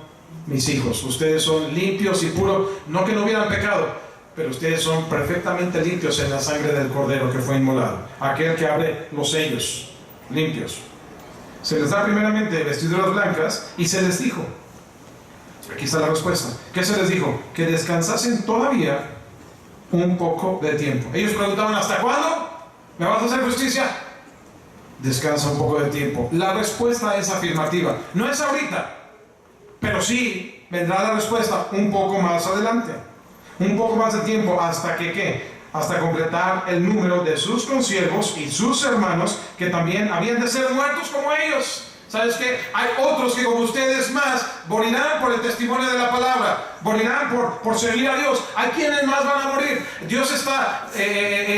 mis hijos, ustedes son limpios y puros, no que no hubieran pecado, pero ustedes son perfectamente limpios en la sangre del Cordero que fue inmolado. Aquel que abre los sellos, limpios. Se les da primeramente vestiduras blancas y se les dijo, aquí está la respuesta, ¿qué se les dijo? Que descansasen todavía un poco de tiempo. Ellos preguntaban, ¿hasta cuándo me vas a hacer justicia? Descansa un poco de tiempo. La respuesta es afirmativa. No es ahorita, pero sí vendrá la respuesta un poco más adelante. Un poco más de tiempo hasta que ¿qué? Hasta completar el número de sus consiervos y sus hermanos que también habían de ser muertos como ellos. ¿Sabes qué? Hay otros que como ustedes más morirán por el testimonio de la palabra, morirán por servir a Dios. Hay quienes más van a morir. Dios está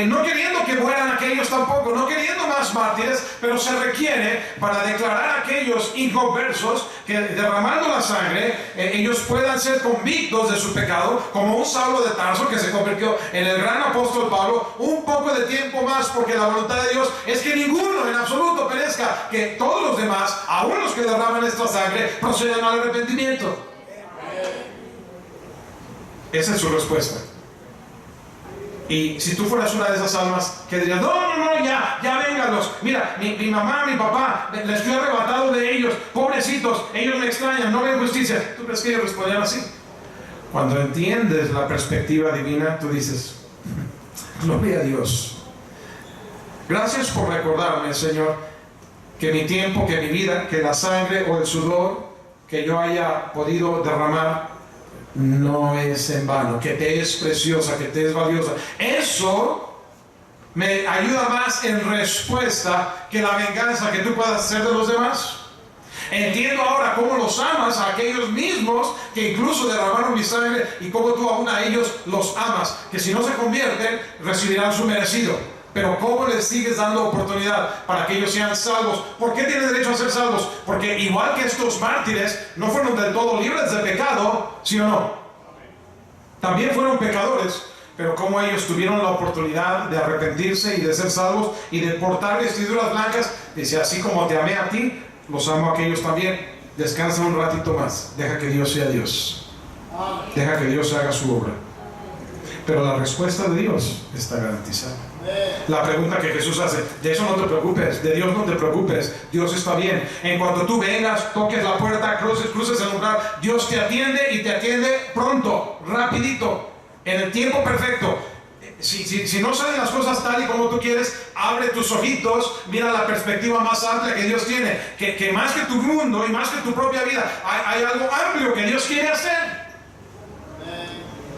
no queriendo que mueran aquellos tampoco, no queriendo más mártires, pero se requiere para declarar a aquellos inconversos que derramando la sangre, ellos puedan ser convictos de su pecado, como un Saulo de Tarso que se convirtió en el gran apóstol Pablo, un poco de tiempo más, porque la voluntad de Dios es que ninguno en absoluto perezca, que todos los demás, aun los que derraman esta sangre, procedan al arrepentimiento. Esa es su respuesta. Y si tú fueras una de esas almas que dirías, no, ya véngalos, mira, mi mamá, mi papá, les fui arrebatado de ellos, pobrecitos, ellos me extrañan, no ven justicia. ¿Tú crees que ellos respondían así? Cuando entiendes la perspectiva divina, tú dices, gloria a Dios. Gracias por recordarme, Señor, que mi tiempo, que mi vida, que la sangre o el sudor que yo haya podido derramar no es en vano, que te es preciosa, que te es valiosa. Eso me ayuda más en respuesta que la venganza que tú puedas hacer de los demás. Entiendo ahora cómo los amas a aquellos mismos que incluso derramaron mi sangre, y cómo tú aún a ellos los amas, que si no se convierten recibirán su merecido. Pero ¿cómo les sigues dando oportunidad para que ellos sean salvos? ¿Por qué tienen derecho a ser salvos? Porque igual que estos mártires no fueron del todo libres de pecado, ¿sí o no? También fueron pecadores, pero como ellos tuvieron la oportunidad de arrepentirse y de ser salvos y de portar vestiduras blancas, dice, así como te amé a ti, los amo a aquellos también. Descansa un ratito más, deja que Dios sea Dios, deja que Dios haga su obra. Pero la respuesta de Dios está garantizada. La pregunta que Jesús hace, de eso no te preocupes, de Dios no te preocupes, Dios está bien. En cuanto tú vengas, toques la puerta, cruces el lugar, Dios te atiende, y te atiende pronto, rapidito, en el tiempo perfecto. Si no salen las cosas tal y como tú quieres, abre tus ojitos, mira la perspectiva más amplia que Dios tiene, que más que tu mundo y más que tu propia vida, hay algo amplio que Dios quiere hacer.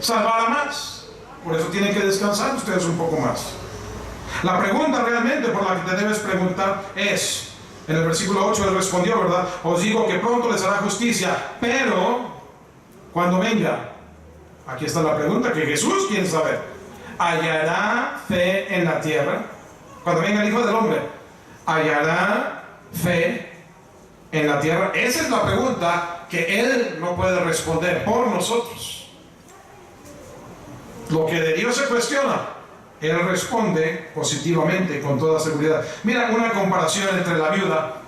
Salvar a más. Por eso tienen que descansar ustedes un poco más. La pregunta realmente por la que te debes preguntar es, en el versículo 8 él respondió, ¿verdad? Os digo que pronto les hará justicia, pero cuando venga, aquí está la pregunta que Jesús quiere saber, ¿hallará fe en la tierra? Cuando venga el Hijo del Hombre, ¿hallará fe en la tierra? Esa es la pregunta que Él no puede responder por nosotros. Lo que de Dios se cuestiona, Él responde positivamente, con toda seguridad. Mira una comparación entre la viuda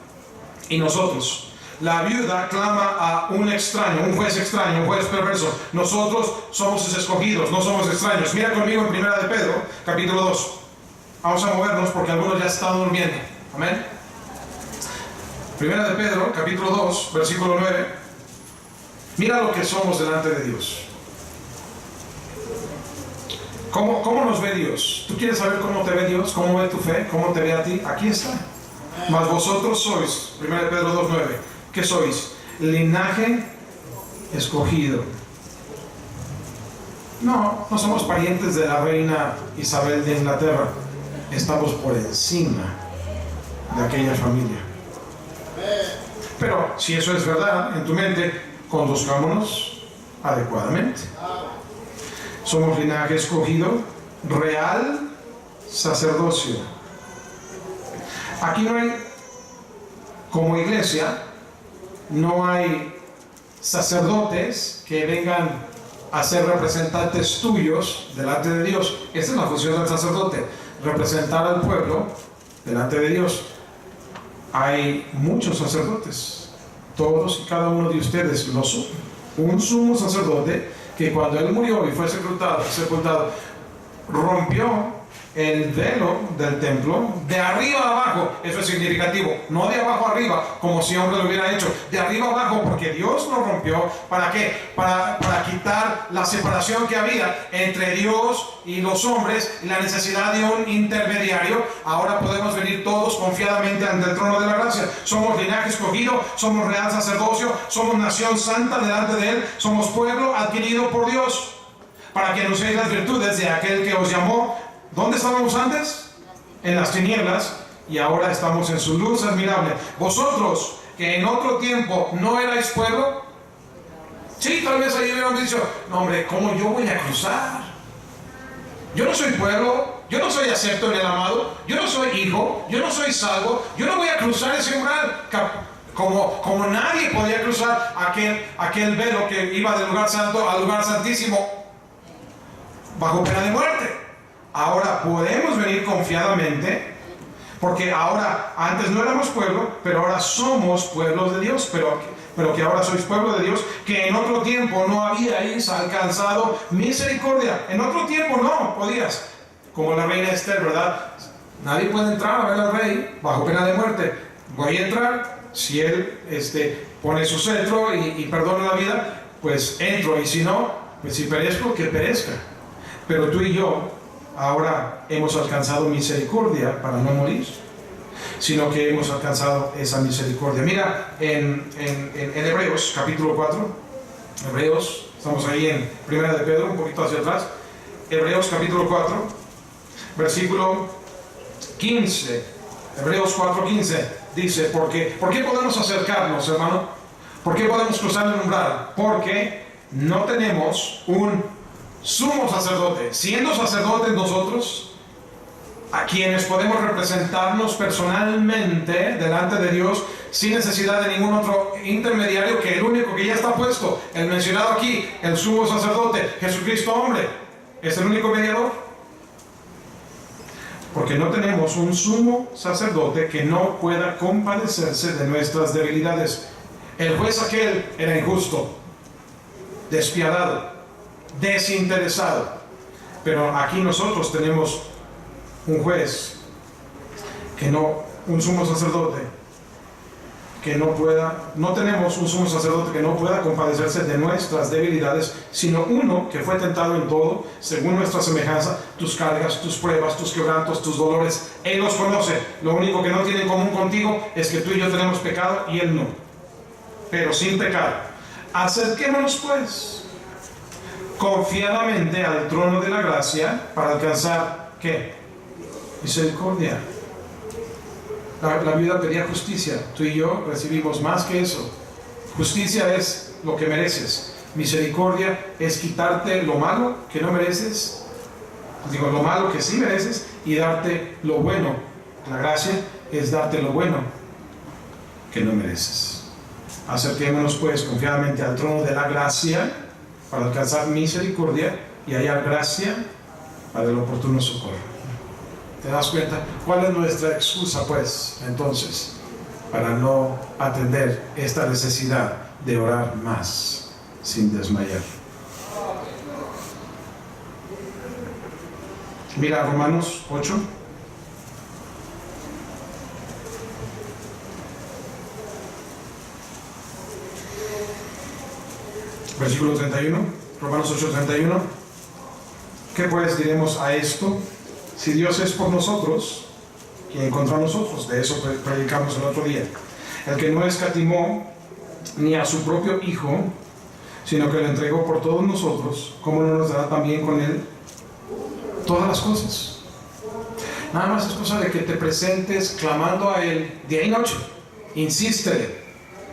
y nosotros. La viuda clama a un extraño, un juez extraño, un juez perverso. Nosotros somos sus escogidos, no somos extraños. Mira conmigo en 1 de Pedro, capítulo 2. Vamos a movernos porque algunos ya están durmiendo. Amén. 1 de Pedro, capítulo 2, versículo 9. Mira lo que somos delante de Dios. ¿Cómo nos ve Dios? ¿Tú quieres saber cómo te ve Dios? ¿Cómo ve tu fe? ¿Cómo te ve a ti? Aquí está. Mas vosotros sois, 1 Pedro 2:9, ¿qué sois? Linaje escogido. No somos parientes de la reina Isabel de Inglaterra. Estamos por encima de aquella familia. Pero si eso es verdad en tu mente, conduzcámonos adecuadamente. Somos linaje escogido, real sacerdocio. Aquí no hay, como iglesia, no hay sacerdotes que vengan a ser representantes tuyos delante de Dios. Esa es la función del sacerdote, representar al pueblo delante de Dios. Hay muchos sacerdotes, todos y cada uno de ustedes lo son. Un sumo sacerdote que cuando él murió y fue sepultado, rompió el velo del templo de arriba a abajo. Eso es significativo, no de abajo a arriba como si hombre lo hubiera hecho, de arriba a abajo, porque Dios lo rompió. ¿Para qué? Para quitar la separación que había entre Dios y los hombres y la necesidad de un intermediario. Ahora podemos venir todos confiadamente ante el trono de la gracia. Somos linaje escogido, somos real sacerdocio, somos nación santa delante de Él, somos pueblo adquirido por Dios, para que anunciéis las virtudes de aquel que os llamó. ¿Dónde estábamos antes? En las tinieblas, y ahora estamos en su luz admirable. Vosotros, que en otro tiempo no erais pueblo, Sí, tal vez ahí hubieran dicho, no hombre, ¿cómo yo voy a cruzar? Yo no soy pueblo, yo no soy acepto en el amado, yo no soy hijo, yo no soy salvo, yo no voy a cruzar ese umbral. Como nadie podía cruzar aquel velo que iba del lugar santo al lugar santísimo bajo pena de muerte. Ahora podemos venir confiadamente, porque ahora, antes no éramos pueblo, pero ahora somos pueblos de Dios, pero que ahora sois pueblo de Dios, que en otro tiempo no habíais alcanzado misericordia. En otro tiempo no podías, como la reina Esther, ¿verdad? Nadie puede entrar a ver al rey bajo pena de muerte. Voy a entrar, si él pone su cetro y perdona la vida, pues entro, y si no, pues si perezco, que perezca. Pero tú y yo ahora hemos alcanzado misericordia para no morir, sino que hemos alcanzado esa misericordia. Mira en Hebreos capítulo 4, Hebreos, estamos ahí en Primera de Pedro, un poquito hacia atrás. Hebreos capítulo 4, versículo 15. Hebreos 4:15 dice, ¿por qué podemos acercarnos, hermano? ¿Por qué podemos cruzar el umbral? Porque no tenemos un sumo sacerdote, siendo sacerdotes nosotros, a quienes podemos representarnos personalmente delante de Dios sin necesidad de ningún otro intermediario que el único que ya está puesto, el mencionado aquí, el sumo sacerdote, Jesucristo hombre, es el único mediador. Porque no tenemos un sumo sacerdote que no pueda compadecerse de nuestras debilidades. El juez aquel era injusto, despiadado, desinteresado, pero aquí nosotros tenemos un juez un sumo sacerdote que no tenemos un sumo sacerdote que no pueda compadecerse de nuestras debilidades, sino uno que fue tentado en todo, según nuestra semejanza, tus cargas, tus pruebas, tus quebrantos, tus dolores, Él los conoce. Lo único que no tiene en común contigo es que tú y yo tenemos pecado y Él no, pero sin pecado. Acerquémonos pues confiadamente al trono de la gracia para alcanzar, ¿qué? Misericordia. La viuda pedía justicia, tú y yo recibimos más que eso. Justicia es lo que mereces, misericordia es quitarte lo malo que no mereces, lo malo que sí mereces, y darte lo bueno. La gracia es darte lo bueno que no mereces. Acerquémonos pues confiadamente al trono de la gracia para alcanzar misericordia y hallar gracia para el oportuno socorro. ¿Te das cuenta? ¿Cuál es nuestra excusa, pues, entonces, para no atender esta necesidad de orar más sin desmayar? Mira Romanos 8. Versículo 31. Romanos 8:31. ¿Qué pues diremos a esto? Si Dios es por nosotros, ¿quién contra nosotros? De eso predicamos el otro día. El que no escatimó ni a su propio Hijo, sino que le entregó por todos nosotros, ¿cómo no nos dará también con Él todas las cosas? Nada más es cosa de que te presentes clamando a Él día y noche. Insístele.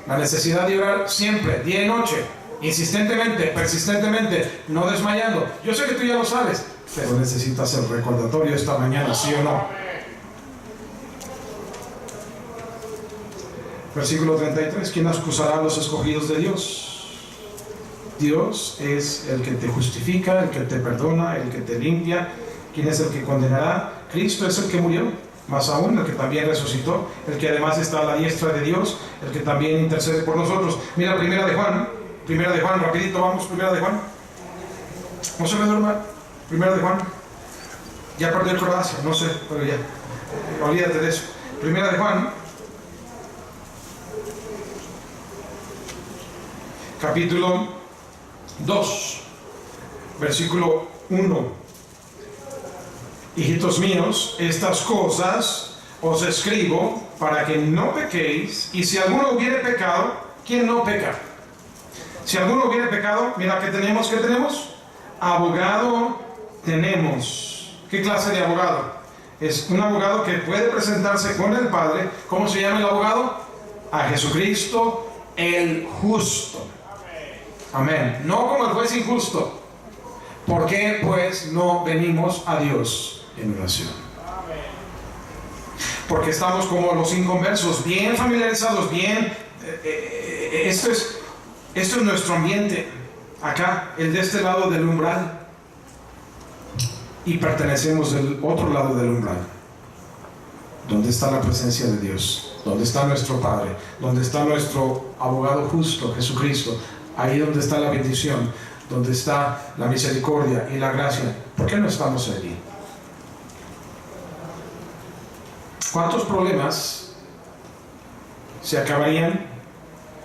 La necesidad de orar siempre, día y noche, insistentemente, persistentemente, no desmayando. Yo sé que tú ya lo sabes, pero necesitas el recordatorio esta mañana, ¿sí o no? Versículo 33. ¿Quién acusará a los escogidos de Dios? Dios es el que te justifica, el que te perdona, el que te limpia. ¿Quién es el que condenará? Cristo es el que murió, más aún el que también resucitó, el que además está a la diestra de Dios, el que también intercede por nosotros. Mira Primera de Juan, rapidito vamos, Primera de Juan. No se me duerma. Primera de Juan. Ya perdió el Croacia, no sé, pero ya. Olvídate de eso. Primera de Juan. Capítulo 2. Versículo 1. Hijitos míos, estas cosas os escribo para que no pequéis, y si alguno hubiere pecado, ¿quién no peca? Si alguno hubiere pecado, mira, ¿qué tenemos? Abogado tenemos. ¿Qué clase de abogado? Es un abogado que puede presentarse con el Padre. ¿Cómo se llama el abogado? A Jesucristo el justo. Amén. No como el juez injusto. ¿Por qué pues no venimos a Dios en oración? Porque estamos como los inconversos, bien familiarizados, bien... esto es nuestro ambiente. Acá, el de este lado del umbral. Y pertenecemos del otro lado del umbral. ¿Dónde está la presencia de Dios? ¿Dónde está nuestro Padre? ¿Dónde está nuestro abogado justo, Jesucristo? Ahí donde está la bendición, donde está la misericordia y la gracia. ¿Por qué no estamos allí? ¿Cuántos problemas se acabarían?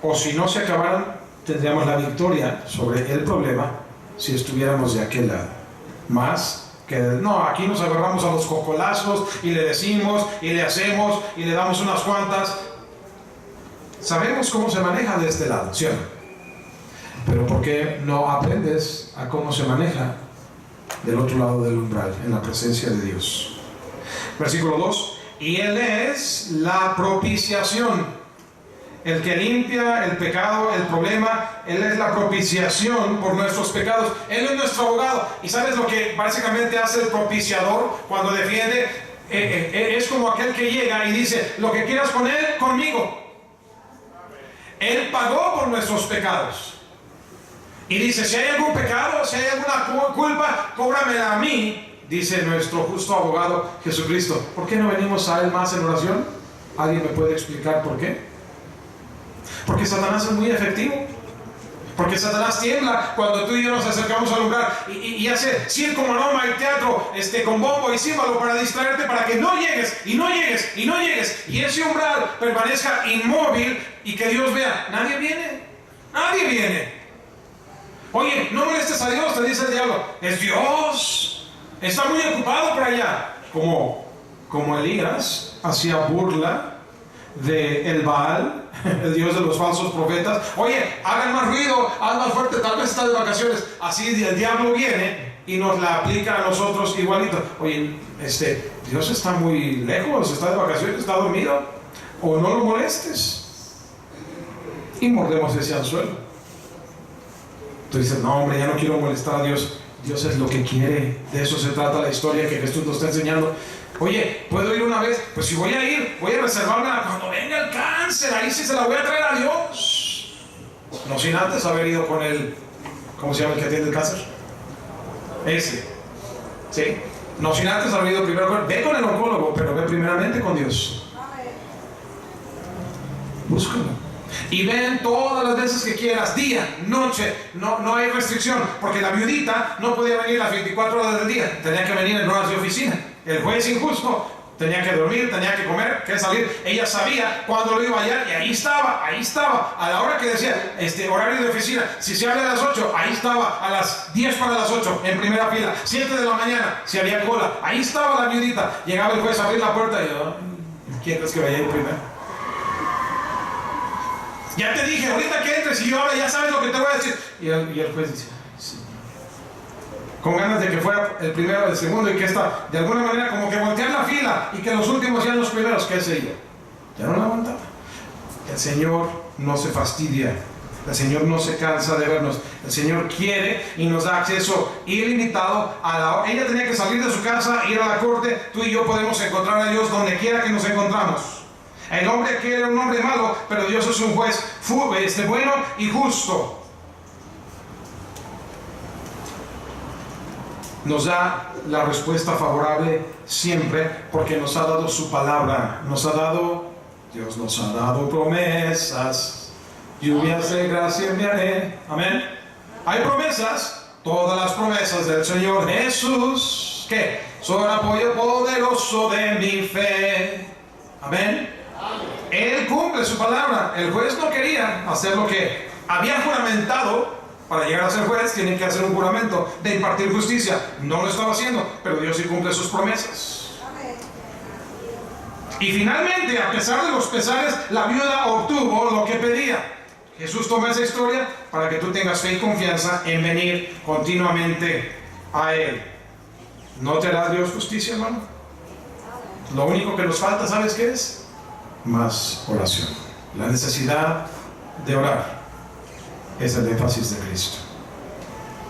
O si no se acabaran, tendríamos la victoria sobre el problema si estuviéramos de aquel lado. Más que no, aquí nos agarramos a los cocolazos y le decimos y le hacemos y le damos unas cuantas. Sabemos cómo se maneja de este lado, ¿sí o no? Pero ¿por qué no aprendes a cómo se maneja del otro lado del umbral, en la presencia de Dios? Versículo 2. Y Él es la propiciación, el que limpia el pecado, el problema. Él es la propiciación por nuestros pecados. Él es nuestro abogado. ¿Y sabes lo que básicamente hace el propiciador cuando defiende? Es como aquel que llega y dice: lo que quieras con Él, conmigo. Él pagó por nuestros pecados. Y dice: si hay algún pecado, si hay alguna culpa, cóbramela a mí. Dice nuestro justo abogado Jesucristo. ¿Por qué no venimos a Él más en oración? ¿Alguien me puede explicar por qué? Porque Satanás es muy efectivo. Porque Satanás tiembla cuando tú y yo nos acercamos al umbral y hace circo, maroma y teatro con bombo y címbalo para distraerte, para que no llegues y no llegues y no llegues, y ese umbral permanezca inmóvil y que Dios vea: nadie viene, nadie viene. Oye, no molestes a Dios, te dice el diablo. Es Dios, está muy ocupado por allá. Como Elías hacía burla de el Baal, el dios de los falsos profetas. Oye, hagan más ruido, haz más fuerte, tal vez está de vacaciones. Así el diablo viene y nos la aplica a nosotros igualito. Oye, Dios está muy lejos, está de vacaciones, está dormido, o no lo molestes. Y mordemos ese anzuelo. Tú dices: no, hombre, ya no quiero molestar a Dios. Dios es lo que quiere. De eso se trata la historia que Jesús nos está enseñando. Oye, ¿puedo ir una vez? Pues si voy a ir, voy a reservarme cuando venga el cáncer. Ahí sí se la voy a traer a Dios. No sin antes haber ido con el... ¿Cómo se llama el que atiende el cáncer? Ese. ¿Sí? No sin antes haber ido primero con... Ve con el oncólogo, pero ve primeramente con Dios. Búscalo. Y ven todas las veces que quieras, día, noche, no hay restricción, porque la viudita no podía venir las 24 horas del día, tenía que venir en horas de oficina. El juez injusto tenía que dormir, tenía que comer, que salir. Ella sabía cuándo lo iba a hallar y ahí estaba, a la hora que decía, horario de oficina. Si se abre a las 8, ahí estaba, a las 10 para las 8, en primera fila. 7 de la mañana, si había cola, ahí estaba la viudita. Llegaba el juez a abrir la puerta y yo: ¿quién crees que vaya a ir primero? Ya te dije, ahorita que entres y yo ahora ya sabes lo que te voy a decir. Y el juez dice: sí. Con ganas de que fuera el primero, el segundo, y que esta, de alguna manera, como que voltear la fila y que los últimos sean los primeros. ¿Qué sé yo? Ya no la aguantaba. El Señor no se fastidia. El Señor no se cansa de vernos. El Señor quiere y nos da acceso ilimitado a la... Ella tenía que salir de su casa, ir a la corte. Tú y yo podemos encontrar a Dios donde quiera que nos encontramos. El hombre aquí era un hombre malo, pero Dios es un juez bueno y justo. Nos da la respuesta favorable siempre, porque nos ha dado su palabra. Dios nos ha dado promesas. Lluvias de gracia enviaré. Amén. Hay promesas, todas las promesas del Señor Jesús, que son apoyo poderoso de mi fe. Amén. Él cumple su palabra. El juez no quería hacer lo que había juramentado. Para llegar a ser juez tienen que hacer un juramento de impartir justicia. No lo estaba haciendo, pero Dios sí cumple sus promesas. Y finalmente, a pesar de los pesares, la viuda obtuvo lo que pedía. Jesús toma esa historia para que tú tengas fe y confianza en venir continuamente a Él. ¿No te hará Dios justicia, hermano? Lo único que nos falta, ¿sabes qué es? Más oración. La necesidad de orar es el énfasis de Cristo.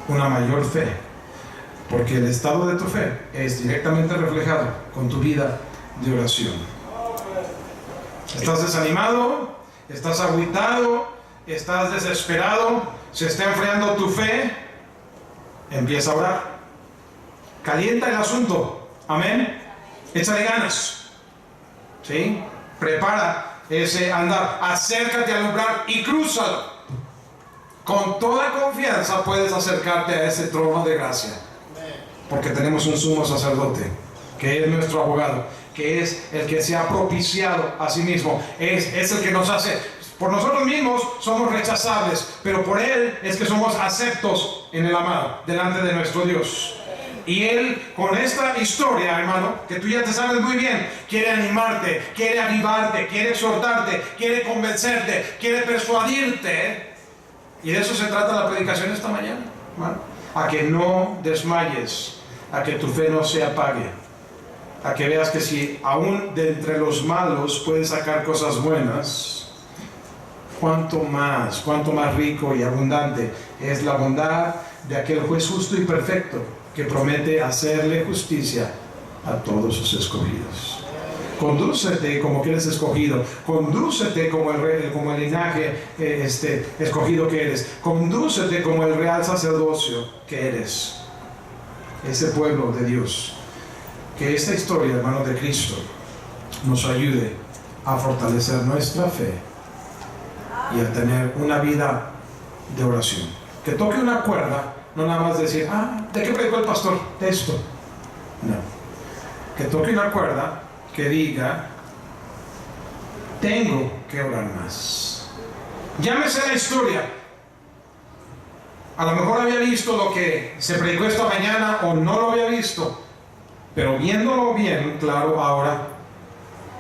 Una mayor fe, porque el estado de tu fe es directamente reflejado con tu vida de oración. ¿Estás desanimado? ¿Estás agüitado? ¿Estás desesperado? ¿Se está enfriando tu fe? Empieza a orar. Calienta el asunto. Amén. Échale ganas. ¿Sí? Prepara ese andar. Acércate al umbral y crúzalo. Con toda confianza puedes acercarte a ese trono de gracia. Porque tenemos un sumo sacerdote, que es nuestro abogado, que es el que se ha propiciado a sí mismo. Es el que nos hace. Por nosotros mismos somos rechazables, pero por Él es que somos aceptos en el amado, delante de nuestro Dios. Y Él, con esta historia, hermano, que tú ya te sabes muy bien, quiere animarte, quiere avivarte, quiere exhortarte, quiere convencerte, quiere persuadirte. Y de eso se trata la predicación esta mañana, hermano. A que no desmayes, a que tu fe no se apague, a que veas que si aún de entre los malos puedes sacar cosas buenas, cuánto más rico y abundante es la bondad de aquel juez justo y perfecto que promete hacerle justicia a todos sus escogidos. Condúcete como que eres escogido, condúcete como el linaje escogido que eres, condúcete como el real sacerdocio que eres, ese pueblo de Dios. Que esta historia, hermanos, de Cristo nos ayude a fortalecer nuestra fe y a tener una vida de oración. Que toque una cuerda, no nada más decir, ¿de qué predicó el pastor? De esto. No. Que toque una cuerda que diga, tengo que orar más. Llámese la historia. A lo mejor había visto lo que se predicó esta mañana o no lo había visto, pero viéndolo bien claro ahora,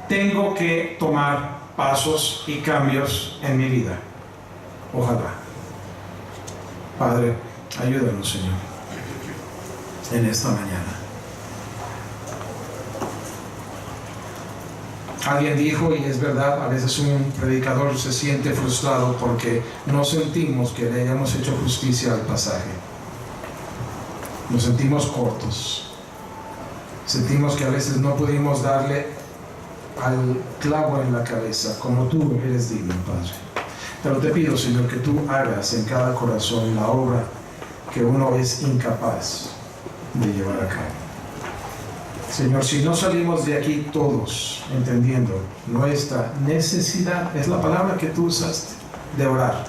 tengo que tomar pasos y cambios en mi vida. Ojalá. Padre, ayúdanos, Señor, en esta mañana. Alguien dijo, y es verdad, a veces un predicador se siente frustrado porque no sentimos que le hayamos hecho justicia al pasaje. Nos sentimos cortos. Sentimos que a veces no pudimos darle al clavo en la cabeza, como tú eres digno, Padre. Pero te pido, Señor, que tú hagas en cada corazón la obra que uno es incapaz de llevar a cabo. Señor, si no salimos de aquí todos entendiendo nuestra necesidad, es la palabra que tú usaste, de orar,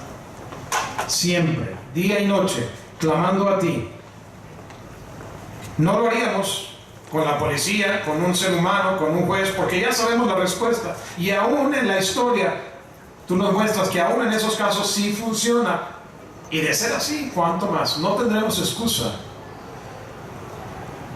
siempre, día y noche, clamando a ti, no lo haríamos con la policía, con un ser humano, con un juez, porque ya sabemos la respuesta. Y aún en la historia, tú nos muestras que aún en esos casos sí funciona. Y de ser así, ¿cuánto más? No tendremos excusa.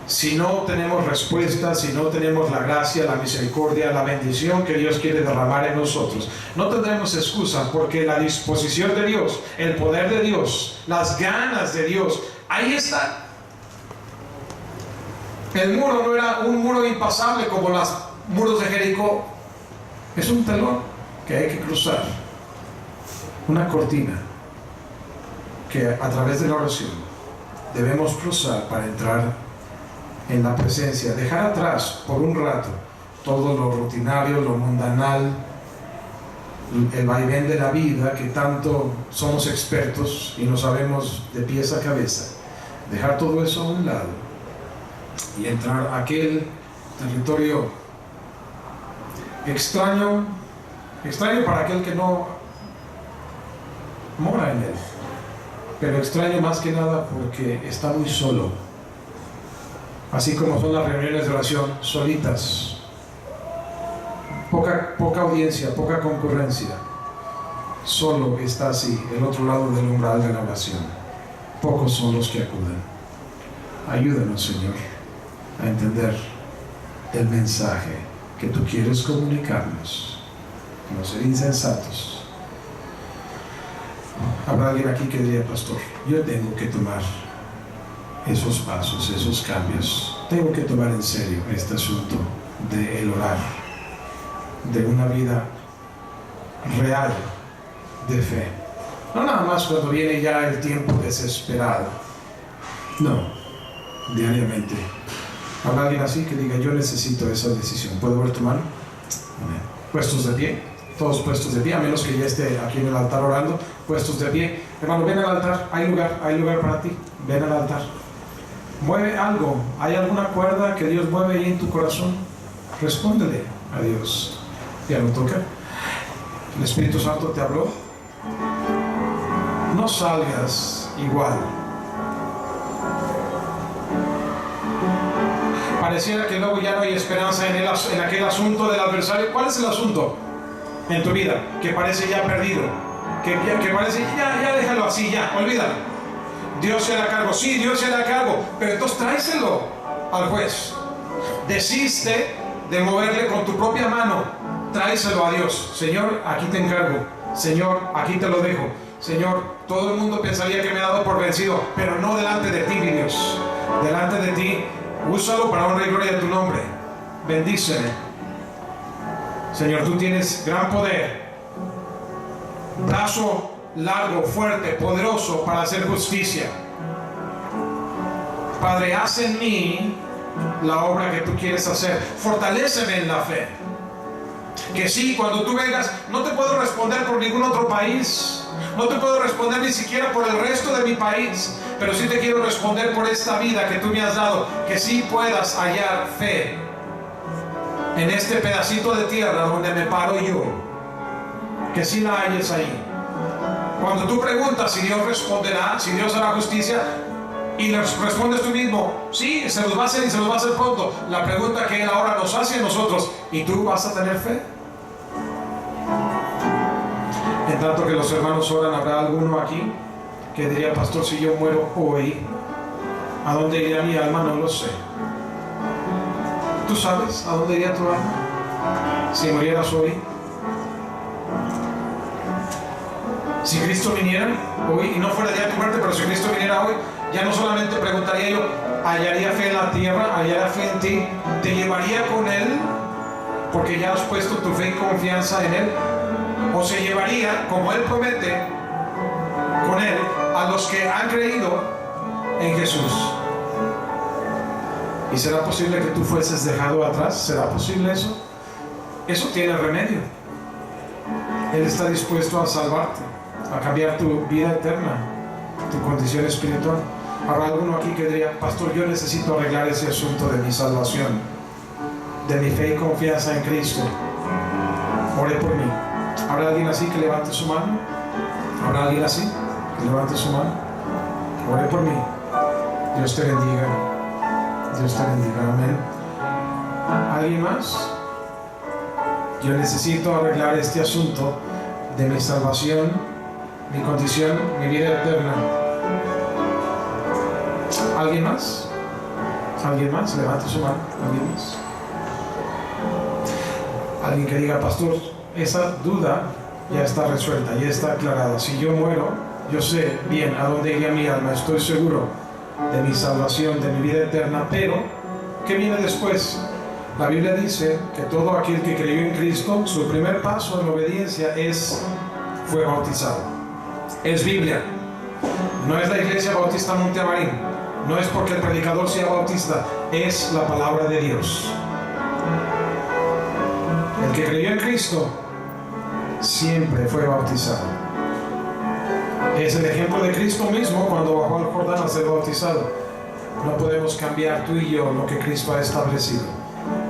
Si no tenemos respuesta, si no tenemos la gracia, la misericordia, la bendición que Dios quiere derramar en nosotros, no tendremos excusa, porque la disposición de Dios, el poder de Dios, las ganas de Dios, ahí está. El muro no era un muro impasable como los muros de Jericó. Es un telón que hay que cruzar, una cortina que a través de la oración debemos cruzar para entrar en la presencia, dejar atrás por un rato todo lo rutinario, lo mundanal, el vaivén de la vida que tanto somos expertos y no sabemos de pies a cabeza. Dejar todo eso a un lado y entrar a aquel territorio extraño para aquel que no mora en él, pero extraño más que nada porque está muy solo. Así como son las reuniones de oración, solitas, poca audiencia, poca concurrencia, solo está así, el otro lado del umbral de la oración. Pocos son los que acuden. Ayúdanos, Señor, a entender el mensaje que tú quieres comunicarnos, no ser insensatos. Habrá alguien aquí que diría, pastor, yo tengo que tomar esos pasos, esos cambios. Tengo que tomar en serio este asunto de el orar, de una vida real de fe. No nada más cuando viene ya el tiempo desesperado. No, diariamente. ¿Habrá alguien así que diga, yo necesito esa decisión? ¿Puedo ver tu mano? Amén. Puestos de pie, todos puestos de pie, a menos que ya esté aquí en el altar orando, puestos de pie. Hermano, ven al altar, hay lugar para ti, ven al altar. Mueve algo, ¿hay alguna cuerda que Dios mueve ahí en tu corazón? Respóndele a Dios. Ya lo toca. El Espíritu Santo te habló. No salgas igual. Pareciera que luego ya no hay esperanza en aquel asunto del adversario. ¿Cuál es el asunto en tu vida que parece ya perdido? Que parece, ya déjalo así, ya, olvídalo. Dios se hará cargo, sí, Dios se hará cargo, pero entonces tráeselo al juez. Desiste de moverle con tu propia mano, tráeselo a Dios. Señor, aquí te encargo. Señor, aquí te lo dejo. Señor, todo el mundo pensaría que me he dado por vencido, pero no delante de ti, mi Dios. Delante de ti, úsalo para honra y gloria de tu nombre. Bendíceme. Señor, tú tienes gran poder, brazo largo, fuerte, poderoso para hacer justicia. Padre, haz en mí la obra que tú quieres hacer. Fortaléceme en la fe. Que sí, cuando tú vengas, no te puedo responder por ningún otro país. No te puedo responder ni siquiera por el resto de mi país. Pero sí te quiero responder por esta vida que tú me has dado. Que sí puedas hallar fe en este pedacito de tierra donde me paro yo. Que sí la halles ahí. Cuando tú preguntas si Dios responderá, si Dios hará justicia, y le respondes tú mismo, sí, se los va a hacer y se los va a hacer pronto. La pregunta que Él ahora nos hace a nosotros, ¿y tú vas a tener fe? En tanto que los hermanos oran, ¿habrá alguno aquí que diría, pastor, si yo muero hoy, ¿a dónde iría mi alma? No lo sé. ¿Tú sabes a dónde iría tu alma si murieras hoy? Si Cristo viniera hoy, y no fuera día de tu muerte, pero si Cristo viniera hoy, ya no solamente preguntaría yo, ¿hallaría fe en la tierra? ¿Hallaría fe en ti? ¿Te llevaría con Él? Porque ya has puesto tu fe y confianza en Él. O se llevaría, como Él promete, con Él a los que han creído en Jesús. ¿Y será posible que tú fueses dejado atrás? ¿Será posible eso? Eso tiene remedio. Él está dispuesto a salvarte, a cambiar tu vida eterna, tu condición espiritual. Habrá alguno aquí que diría, pastor, yo necesito arreglar ese asunto de mi salvación, de mi fe y confianza en Cristo. Ore por mí. ¿Habrá alguien así que levante su mano? ¿Habrá alguien así que levante su mano? Ore por mí. Dios te bendiga. Dios te bendiga. Amén. ¿Alguien más? Yo necesito arreglar este asunto de mi salvación, mi condición, mi vida eterna. ¿Alguien más? ¿Alguien más? Levante su mano. ¿Alguien más? Alguien que diga, pastor, esa duda ya está resuelta, ya está aclarada. Si yo muero, yo sé bien a dónde iría mi alma, estoy seguro de mi salvación, de mi vida eterna. Pero, ¿qué viene después? La Biblia dice que todo aquel que creyó en Cristo, su primer paso en obediencia fue bautizado. Es Biblia. No es la Iglesia Bautista Monteamarín. No es porque el predicador sea bautista. Es la palabra de Dios. El que creyó en Cristo siempre fue bautizado. Es el ejemplo de Cristo mismo cuando bajó al Jordán a ser bautizado. No podemos cambiar tú y yo lo que Cristo ha establecido.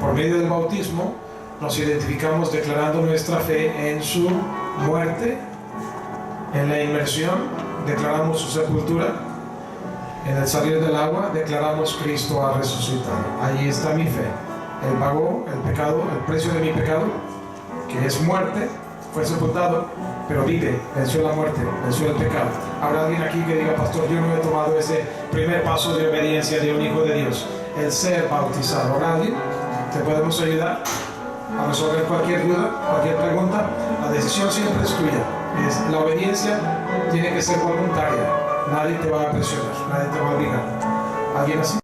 Por medio del bautismo nos identificamos declarando nuestra fe en su muerte, en la inmersión declaramos su sepultura, en el salir del agua declaramos Cristo ha resucitado. Ahí está mi fe. Él pagó el pecado, el precio de mi pecado, que es muerte, fue sepultado, pero vive, venció la muerte, venció el pecado. Habrá alguien aquí que diga, pastor, yo no he tomado ese primer paso de obediencia de un hijo de Dios, el ser bautizado. ¿Habrá alguien? ¿Te podemos ayudar a resolver cualquier duda, cualquier pregunta? La decisión siempre es tuya. La obediencia tiene que ser voluntaria. Nadie te va a presionar, nadie te va a obligar. ¿Alguien así?